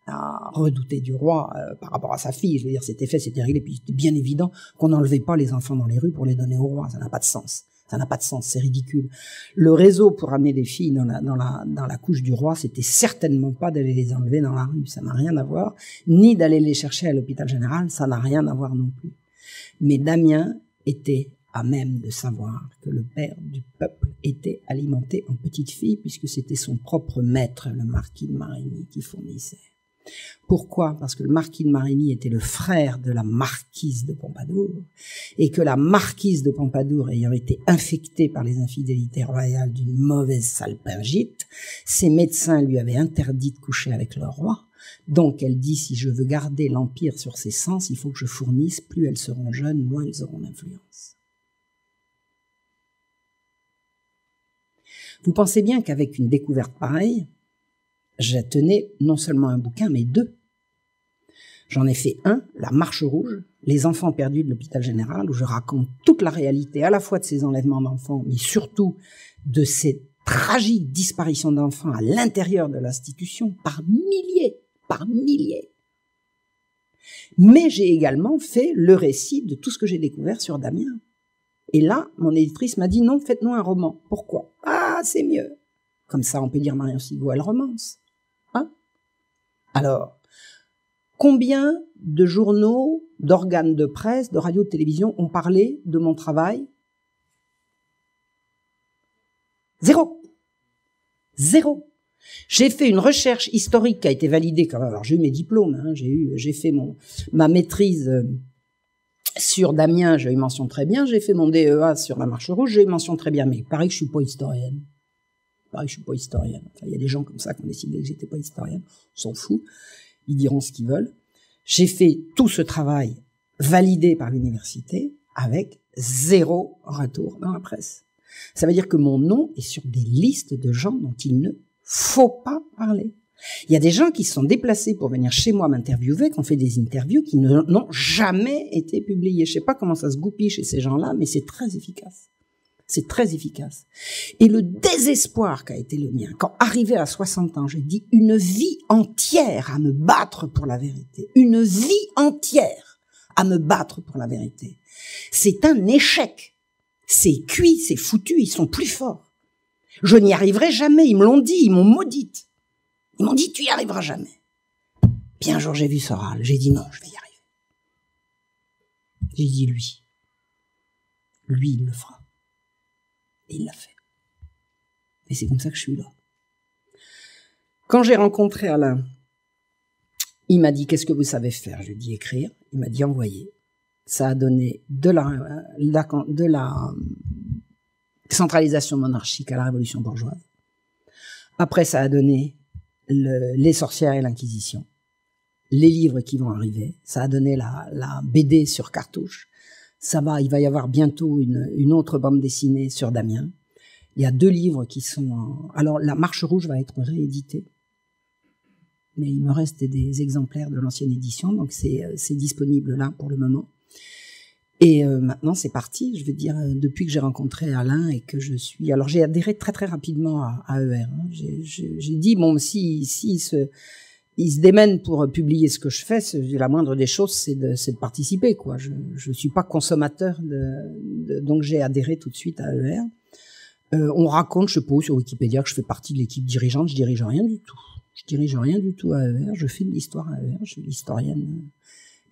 à redouter du roi par rapport à sa fille, je veux dire, c'était fait, c'était réglé, puis c'était bien évident qu'on n'enlevait pas les enfants dans les rues pour les donner au roi, ça n'a pas de sens. Ça n'a pas de sens, c'est ridicule. Le réseau pour amener des filles dans la couche du roi, c'était certainement pas d'aller les enlever dans la rue, ça n'a rien à voir, ni d'aller les chercher à l'hôpital général, ça n'a rien à voir non plus. Mais Damien était à même de savoir que le père du peuple était alimenté en petite fille, puisque c'était son propre maître, le marquis de Marigny, qui fournissait. Pourquoi? Parce que le marquis de Marigny était le frère de la marquise de Pompadour, et que la marquise de Pompadour, ayant été infectée par les infidélités royales d'une mauvaise salpingite, ses médecins lui avaient interdit de coucher avec le roi. Donc elle dit, si je veux garder l'empire sur ses sens, il faut que je fournisse, plus elles seront jeunes, moins elles auront d'influence. Vous pensez bien qu'avec une découverte pareille, je tenais non seulement un bouquin, mais deux. J'en ai fait un, La Marche Rouge, les enfants perdus de l'hôpital général, où je raconte toute la réalité à la fois de ces enlèvements d'enfants, mais surtout de ces tragiques disparitions d'enfants à l'intérieur de l'institution, par milliers. Mais j'ai également fait le récit de tout ce que j'ai découvert sur Damien. Et là, mon éditrice m'a dit, non, faites-nous un roman. Pourquoi? Ah, c'est mieux. Comme ça, on peut dire Marion Sigaud, elle romance. Hein? Alors, combien de journaux, d'organes de presse, de radio, de télévision ont parlé de mon travail? Zéro. J'ai fait une recherche historique qui a été validée quand même. Alors, j'ai eu mes diplômes, hein, j'ai fait ma maîtrise sur Damien, j'ai eu mention très bien. J'ai fait mon DEA sur la Marche Rouge, j'ai eu mention très bien. Mais il paraît que je suis pas historienne. Enfin, il y a des gens comme ça qui ont décidé que j'étais pas historienne. On s'en fout. Ils diront ce qu'ils veulent. J'ai fait tout ce travail validé par l'université avec zéro retour dans la presse. Ça veut dire que mon nom est sur des listes de gens dont il ne faut pas parler. Il y a des gens qui se sont déplacés pour venir chez moi m'interviewer, qui ont fait des interviews qui n'ont jamais été publiées. Je sais pas comment ça se goupille chez ces gens-là, mais c'est très efficace. C'est très efficace. Et le désespoir qu'a été le mien, quand arrivé à 60 ans, j'ai dit une vie entière à me battre pour la vérité. Une vie entière à me battre pour la vérité. C'est un échec. C'est cuit, c'est foutu, ils sont plus forts. Je n'y arriverai jamais, ils me l'ont dit, ils m'ont maudite. Ils m'ont dit, tu y arriveras jamais. Puis un jour, j'ai vu Soral, j'ai dit non, je vais y arriver. J'ai dit lui, il le fera. Et il l'a fait. Et c'est comme ça que je suis là. Quand j'ai rencontré Alain, il m'a dit, qu'est-ce que vous savez faire? Je lui ai dit écrire. Il m'a dit envoyer. Ça a donné de la centralisation monarchique à la révolution bourgeoise. Après, ça a donné les sorcières et l'Inquisition. Les livres qui vont arriver. Ça a donné la BD sur cartouche. Il va y avoir bientôt une autre bande dessinée sur Damien. Il y a 2 livres qui sont... Alors, La Marche Rouge va être rééditée. Mais il me reste des exemplaires de l'ancienne édition, donc c'est disponible là pour le moment. Et maintenant, c'est parti. Je veux dire, depuis que j'ai rencontré Alain et que je suis... Alors, j'ai adhéré très, très rapidement à ER. Hein. J'ai dit, bon, si il se démène pour publier ce que je fais, la moindre des choses, c'est de participer, quoi. Je suis pas consommateur donc j'ai adhéré tout de suite à ER. On raconte, je suppose, sur Wikipédia que je fais partie de l'équipe dirigeante. Je dirige rien du tout. Je dirige rien du tout à ER. Je fais de l'histoire à ER. Je suis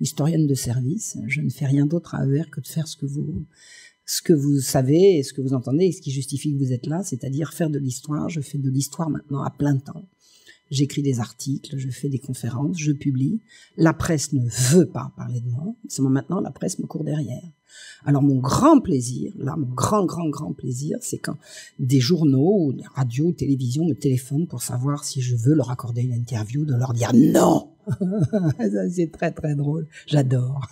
historienne de service. Je ne fais rien d'autre à ER que de faire ce que vous savez et ce que vous entendez et ce qui justifie que vous êtes là, c'est-à-dire faire de l'histoire. Je fais de l'histoire maintenant à plein temps. j'écris des articles, je fais des conférences, je publie. La presse ne veut pas parler de moi. Seulement maintenant, la presse me court derrière. Alors mon grand plaisir, là, mon grand plaisir, c'est quand des journaux ou des radios ou télévisions me téléphonent pour savoir si je veux leur accorder une interview, de leur dire non. Ça, c'est très drôle. J'adore.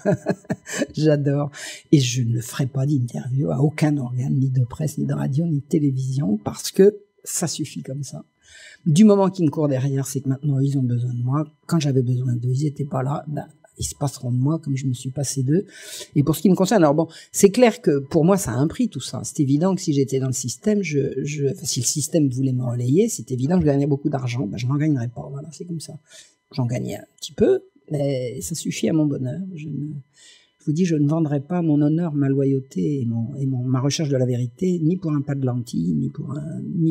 J'adore. Et je ne ferai pas d'interview à aucun organe, ni de presse, ni de radio, ni de télévision, parce que ça suffit comme ça. Du moment qu'ils me courent derrière, c'est que maintenant ils ont besoin de moi. Quand j'avais besoin d'eux, ils étaient pas là. Ben, ils se passeront de moi comme je me suis passé d'eux. Et pour ce qui me concerne, alors bon, c'est clair que pour moi ça a un prix tout ça. C'est évident que si j'étais dans le système, si le système voulait me relayer, c'est évident que je gagnais beaucoup d'argent. Ben, je n'en gagnerais pas. Voilà, c'est comme ça. J'en gagnais un petit peu, mais ça suffit à mon bonheur. Je vous dis, je ne vendrai pas mon honneur, ma loyauté et ma recherche de la vérité, ni pour un pas de lentilles, ni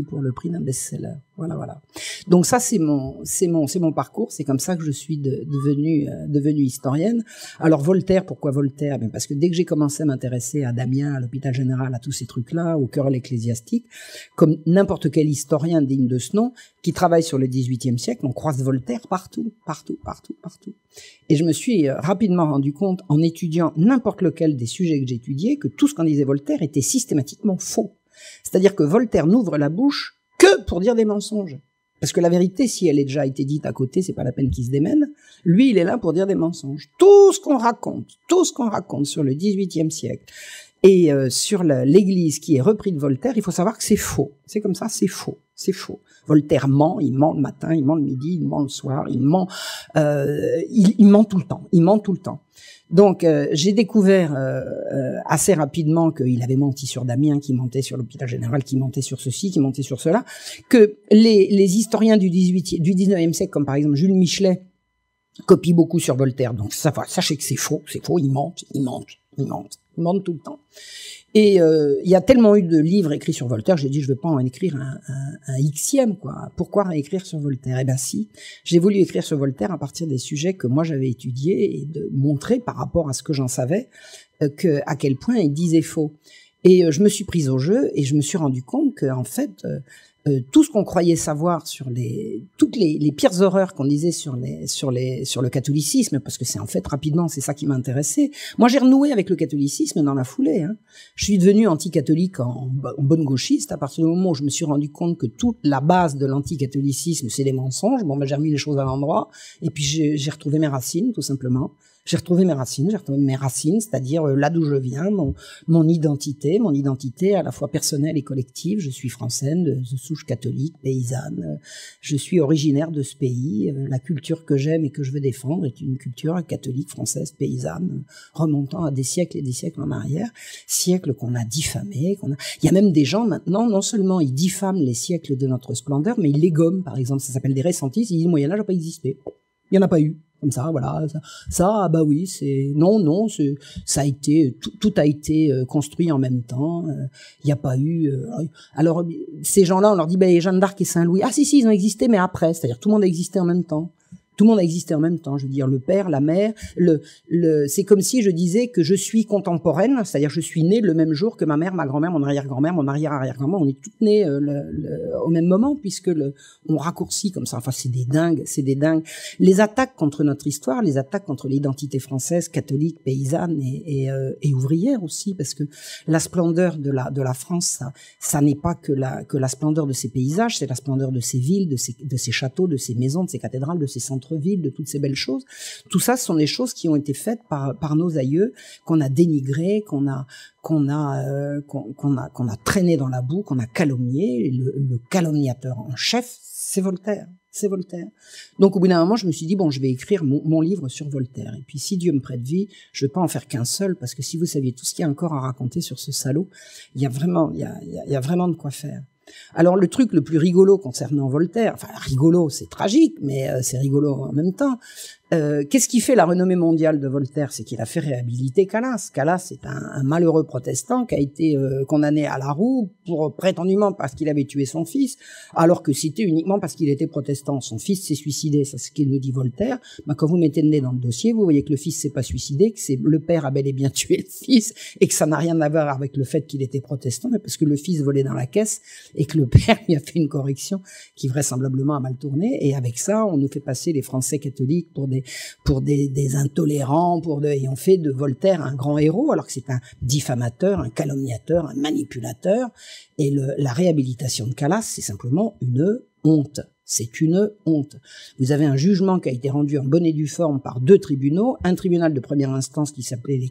pour le prix d'un best-seller. Voilà. Donc ça, c'est mon parcours. C'est comme ça que je suis devenue historienne. Alors Voltaire, pourquoi Voltaire? Ben parce que dès que j'ai commencé à m'intéresser à Damien, à l'hôpital général, à tous ces trucs-là, au querelle ecclésiastique, comme n'importe quel historien digne de ce nom, qui travaille sur le XVIIIe siècle, on croise Voltaire partout. Et je me suis rapidement rendu compte, en étudiant n'importe lequel des sujets que j'étudiais, que tout ce qu'en disait Voltaire était systématiquement faux. C'est-à-dire que Voltaire n'ouvre la bouche que pour dire des mensonges. Parce que la vérité, si elle est déjà été dite à côté, c'est pas la peine qu'il se démène. Lui, il est là pour dire des mensonges. Tout ce qu'on raconte sur le XVIIIe siècle et sur l'Église qui est repris de Voltaire, il faut savoir que c'est faux. C'est comme ça, c'est faux. Voltaire ment, il ment le matin, il ment le midi, il ment le soir, il ment tout le temps. Donc j'ai découvert assez rapidement qu'il avait menti sur Damien, qu'il mentait sur l'hôpital général, qu'il mentait sur ceci, qu'il mentait sur cela, que les historiens du 19e siècle, comme par exemple Jules Michelet, copient beaucoup sur Voltaire. Donc sachez que c'est faux, ils mentent tout le temps. Et il y a tellement eu de livres écrits sur Voltaire, j'ai dit je vais pas en écrire un Xème, quoi. Pourquoi écrire sur Voltaire? Eh ben si, j'ai voulu écrire sur Voltaire à partir des sujets que moi j'avais étudiés et de montrer par rapport à ce que j'en savais à quel point il disait faux. Et je me suis prise au jeu et je me suis rendu compte que en fait tout ce qu'on croyait savoir sur toutes les pires horreurs qu'on disait sur le catholicisme, parce que c'est en fait rapidement, c'est ça qui m'a intéressé. Moi, j'ai renoué avec le catholicisme dans la foulée, hein. Je suis devenu anticatholique en bonne gauchiste à partir du moment où je me suis rendu compte que toute la base de l'anticatholicisme, c'est des mensonges. Bon, ben, j'ai remis les choses à l'endroit et puis j'ai retrouvé mes racines, tout simplement. J'ai retrouvé mes racines, c'est-à-dire là d'où je viens, mon identité à la fois personnelle et collective. Je suis française, de souche catholique, paysanne. Je suis originaire de ce pays. La culture que j'aime et que je veux défendre est une culture catholique, française, paysanne, remontant à des siècles et des siècles en arrière. Siècles qu'on a diffamés, Il y a même des gens maintenant, non seulement ils diffament les siècles de notre splendeur, mais ils les gomment, par exemple. Ça s'appelle des récentistes. Ils disent le Moyen-Âge n'a pas existé. Il n'y en a pas eu. Comme ça, voilà. Ça, bah oui, ça a été, tout a été construit en même temps. Il n'y a pas eu. Alors, ces gens-là, on leur dit, ben, Jeanne d'Arc et Saint-Louis. Ah, si, ils ont existé, mais après. C'est-à-dire, tout le monde a existé en même temps. Tout le monde a existé en même temps. Je veux dire, le père, la mère, c'est comme si je disais que je suis contemporaine, c'est-à-dire je suis née le même jour que ma mère, ma grand-mère, mon arrière-grand-mère, mon arrière-arrière-grand-mère. On est toutes nées au même moment puisque on raccourcit comme ça. Enfin, c'est des dingues. Les attaques contre notre histoire, les attaques contre l'identité française, catholique, paysanne et ouvrière aussi, parce que la splendeur de la France, ça n'est pas que la splendeur de ses paysages, c'est la splendeur de ses villes, de ses châteaux, de ses maisons, de ses cathédrales, de ses centres-villes, de toutes ces belles choses. Tout ça, ce sont des choses qui ont été faites par nos aïeux, qu'on a dénigrées, qu'on a traîné dans la boue, qu'on a calomnié. Le calomniateur en chef, c'est Voltaire. Donc au bout d'un moment, je me suis dit bon, je vais écrire mon livre sur Voltaire. Et puis si Dieu me prête vie, je vais pas en faire qu'un seul, parce que si vous saviez tout ce qu'il y a encore à raconter sur ce salaud, il y a vraiment de quoi faire. Alors le truc le plus rigolo concernant Voltaire, enfin rigolo, c'est tragique, mais c'est rigolo en même temps. Qu'est-ce qui fait la renommée mondiale de Voltaire? C'est qu'il a fait réhabiliter Calas. Calas est un malheureux protestant qui a été condamné à la roue pour prétendument parce qu'il avait tué son fils, alors que c'était uniquement parce qu'il était protestant. Son fils s'est suicidé, c'est ce qu'il nous dit Voltaire. Ben, quand vous mettez le nez dans le dossier, vous voyez que le fils s'est pas suicidé, que c'est le père a bel et bien tué le fils, et que ça n'a rien à voir avec le fait qu'il était protestant, mais parce que le fils volait dans la caisse et que le père lui a fait une correction qui vraisemblablement a mal tourné. Et avec ça, on nous fait passer les Français catholiques pour des intolérants, et on fait de Voltaire un grand héros, alors que c'est un diffamateur, un calomniateur, un manipulateur. Et la réhabilitation de Calas, c'est simplement une honte. C'est une honte. Vous avez un jugement qui a été rendu en bonne et due forme par 2 tribunaux, un tribunal de première instance qui s'appelait le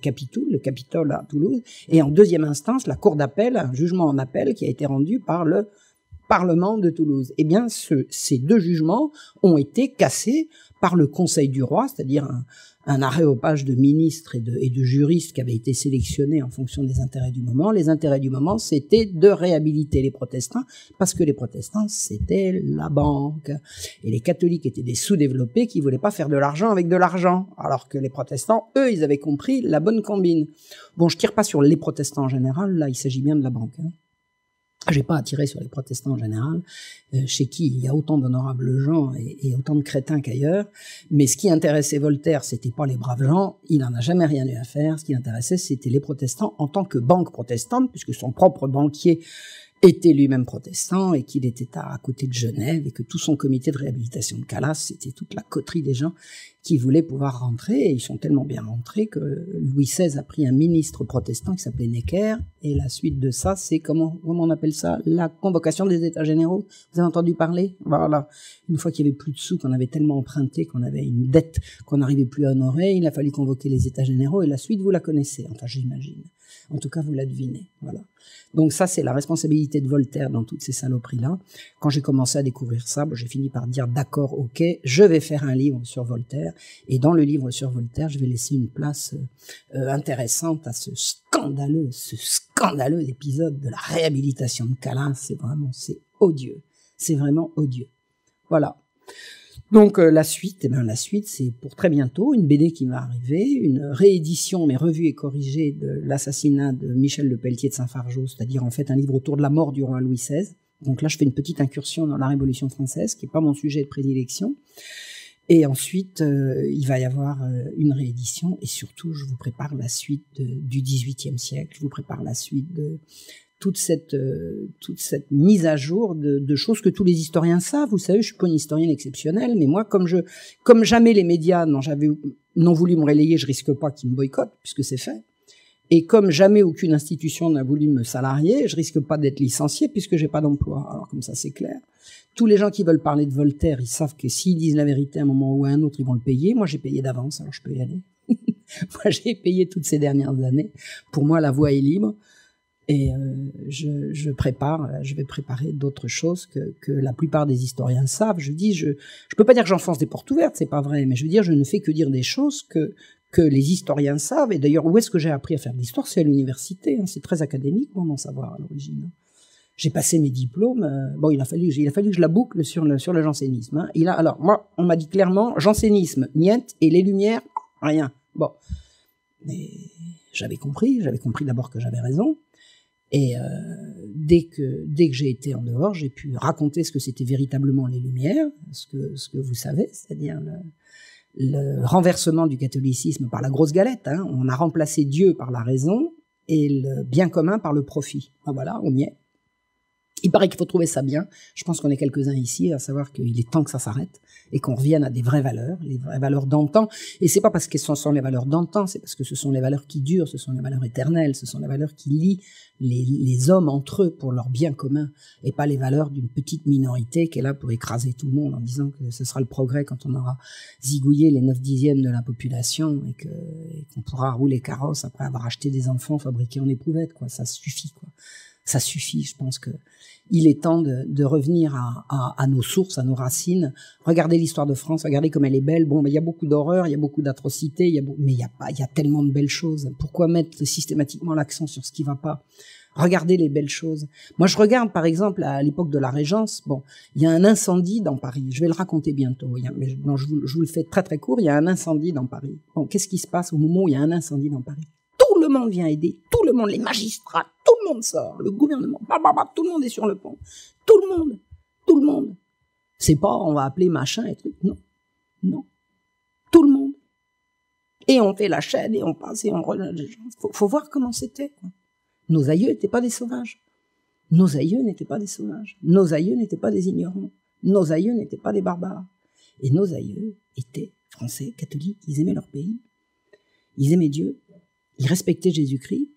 Capitole à Toulouse, et en deuxième instance, la Cour d'appel, un jugement en appel qui a été rendu par le Parlement de Toulouse. Eh bien, ces 2 jugements ont été cassés par le Conseil du roi, c'est-à-dire un aréopage de ministres et de juristes qui avaient été sélectionnés en fonction des intérêts du moment. Les intérêts du moment, c'était de réhabiliter les protestants, parce que les protestants, c'était la banque. Et les catholiques étaient des sous-développés qui voulaient pas faire de l'argent avec de l'argent, alors que les protestants, eux, ils avaient compris la bonne combine. Bon, je tire pas sur les protestants en général, là, il s'agit bien de la banque, hein. J'ai pas à tirer sur les protestants en général, chez qui il y a autant d'honorables gens et autant de crétins qu'ailleurs. Mais ce qui intéressait Voltaire, c'était pas les braves gens. Il en a jamais rien eu à faire. Ce qui l'intéressait, c'était les protestants en tant que banque protestante, puisque son propre banquier était lui-même protestant et qu'il était à côté de Genève et que tout son comité de réhabilitation de Calas, c'était toute la coterie des gens qui voulaient pouvoir rentrer, et ils sont tellement bien rentrés que Louis XVI a pris un ministre protestant qui s'appelait Necker, et la suite de ça, c'est comment on appelle ça? La convocation des États généraux. Vous avez entendu parler? Voilà. Une fois qu'il y avait plus de sous, qu'on avait tellement emprunté, qu'on avait une dette qu'on n'arrivait plus à honorer, il a fallu convoquer les États généraux, et la suite, vous la connaissez. Enfin, j'imagine. En tout cas, vous la devinez. Voilà. Donc ça, c'est la responsabilité de Voltaire dans toutes ces saloperies-là. Quand j'ai commencé à découvrir ça, j'ai fini par dire d'accord, ok, je vais faire un livre sur Voltaire. Et dans le livre sur Voltaire, je vais laisser une place intéressante à ce scandaleux épisode de la réhabilitation de Calas. C'est odieux. C'est vraiment odieux. Voilà. Donc la suite, c'est pour très bientôt, une BD qui va arriver, une réédition, mais revue et corrigée de l'assassinat de Michel Le Pelletier de Saint-Fargeau, c'est-à-dire en fait un livre autour de la mort du roi Louis XVI. Donc là, je fais une petite incursion dans la Révolution française, qui n'est pas mon sujet de prédilection. Et ensuite, il va y avoir une réédition, et surtout, je vous prépare la suite du XVIIIe siècle, je vous prépare la suite de toute cette mise à jour de choses que tous les historiens savent. Vous savez, je suis pas une historienne exceptionnelle, mais moi, comme jamais les médias n'ont voulu me relayer, je risque pas qu'ils me boycottent, puisque c'est fait. Et comme jamais aucune institution n'a voulu me salarier, je risque pas d'être licencié, puisque j'ai pas d'emploi. Alors comme ça, c'est clair. Tous les gens qui veulent parler de Voltaire, ils savent que s'ils disent la vérité à un moment ou à un autre, ils vont le payer. Moi, j'ai payé d'avance, alors je peux y aller. Moi, j'ai payé toutes ces dernières années. Pour moi, la voie est libre. Et je vais préparer d'autres choses que la plupart des historiens savent. Je peux pas dire que j'enfonce des portes ouvertes, c'est pas vrai, mais je veux dire, je ne fais que dire des choses que les historiens savent. Et d'ailleurs, où est-ce que j'ai appris à faire de l'histoire? C'est à l'université, hein. C'est très académique, moi, d'en savoir à l'origine. J'ai passé mes diplômes. Bon, il a fallu que je la boucle sur le jansénisme. Hein. Alors moi, on m'a dit clairement, jansénisme, niet, et les Lumières, rien. Bon, mais j'avais compris d'abord que j'avais raison. Et dès que j'ai été en dehors, j'ai pu raconter ce que c'était véritablement les Lumières, ce que vous savez, c'est-à-dire le renversement du catholicisme par la grosse galette. Hein. On a remplacé Dieu par la raison et le bien commun par le profit. Ah, voilà, on y est. Il paraît qu'il faut trouver ça bien. Je pense qu'on est quelques-uns ici à savoir qu'il est temps que ça s'arrête et qu'on revienne à des vraies valeurs, les vraies valeurs d'antan. Et c'est pas parce que ce sont les valeurs d'antan, c'est parce que ce sont les valeurs qui durent, ce sont les valeurs éternelles, ce sont les valeurs qui lient les hommes entre eux pour leur bien commun et pas les valeurs d'une petite minorité qui est là pour écraser tout le monde en disant que ce sera le progrès quand on aura zigouillé les 9/10 de la population et qu'on pourra rouler carrosse après avoir acheté des enfants fabriqués en éprouvette, quoi. Ça suffit, quoi. Ça suffit, je pense que il est temps de revenir à nos sources, à nos racines. Regardez l'histoire de France, regardez comme elle est belle. Bon, mais il y a beaucoup d'horreurs, il y a beaucoup d'atrocités, mais il y a tellement de belles choses. Pourquoi mettre systématiquement l'accent sur ce qui va pas? Regardez les belles choses. Moi, je regarde, par exemple, à l'époque de la Régence, bon, il y a un incendie dans Paris. Je vais le raconter bientôt. Mais non, je vous le fais très très court. Il y a un incendie dans Paris. Bon, qu'est-ce qui se passe au moment où il y a un incendie dans Paris? Tout le monde vient aider. Tout le monde, les magistrats, tout le monde sort. Le gouvernement, tout le monde est sur le pont. Tout le monde. Tout le monde. C'est pas, on va appeler machin et truc. Non. Non. Tout le monde. Et on fait la chaîne et on passe et on relâche les gens. Faut voir comment c'était, quoi. Nos aïeux n'étaient pas des sauvages. Nos aïeux n'étaient pas des sauvages. Nos aïeux n'étaient pas des ignorants. Nos aïeux n'étaient pas des barbares. Et nos aïeux étaient français, catholiques, ils aimaient leur pays. Ils aimaient Dieu. Ils respectaient Jésus-Christ,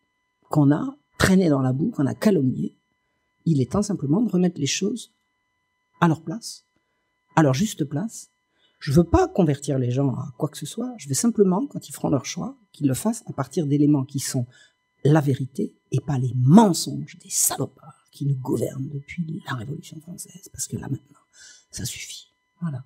qu'on a traîné dans la boue, qu'on a calomnié. Il est temps simplement de remettre les choses à leur place, à leur juste place. Je veux pas convertir les gens à quoi que ce soit. Je veux simplement, quand ils feront leur choix, qu'ils le fassent à partir d'éléments qui sont la vérité et pas les mensonges des salopards qui nous gouvernent depuis la Révolution française. Parce que là, maintenant, ça suffit. Voilà.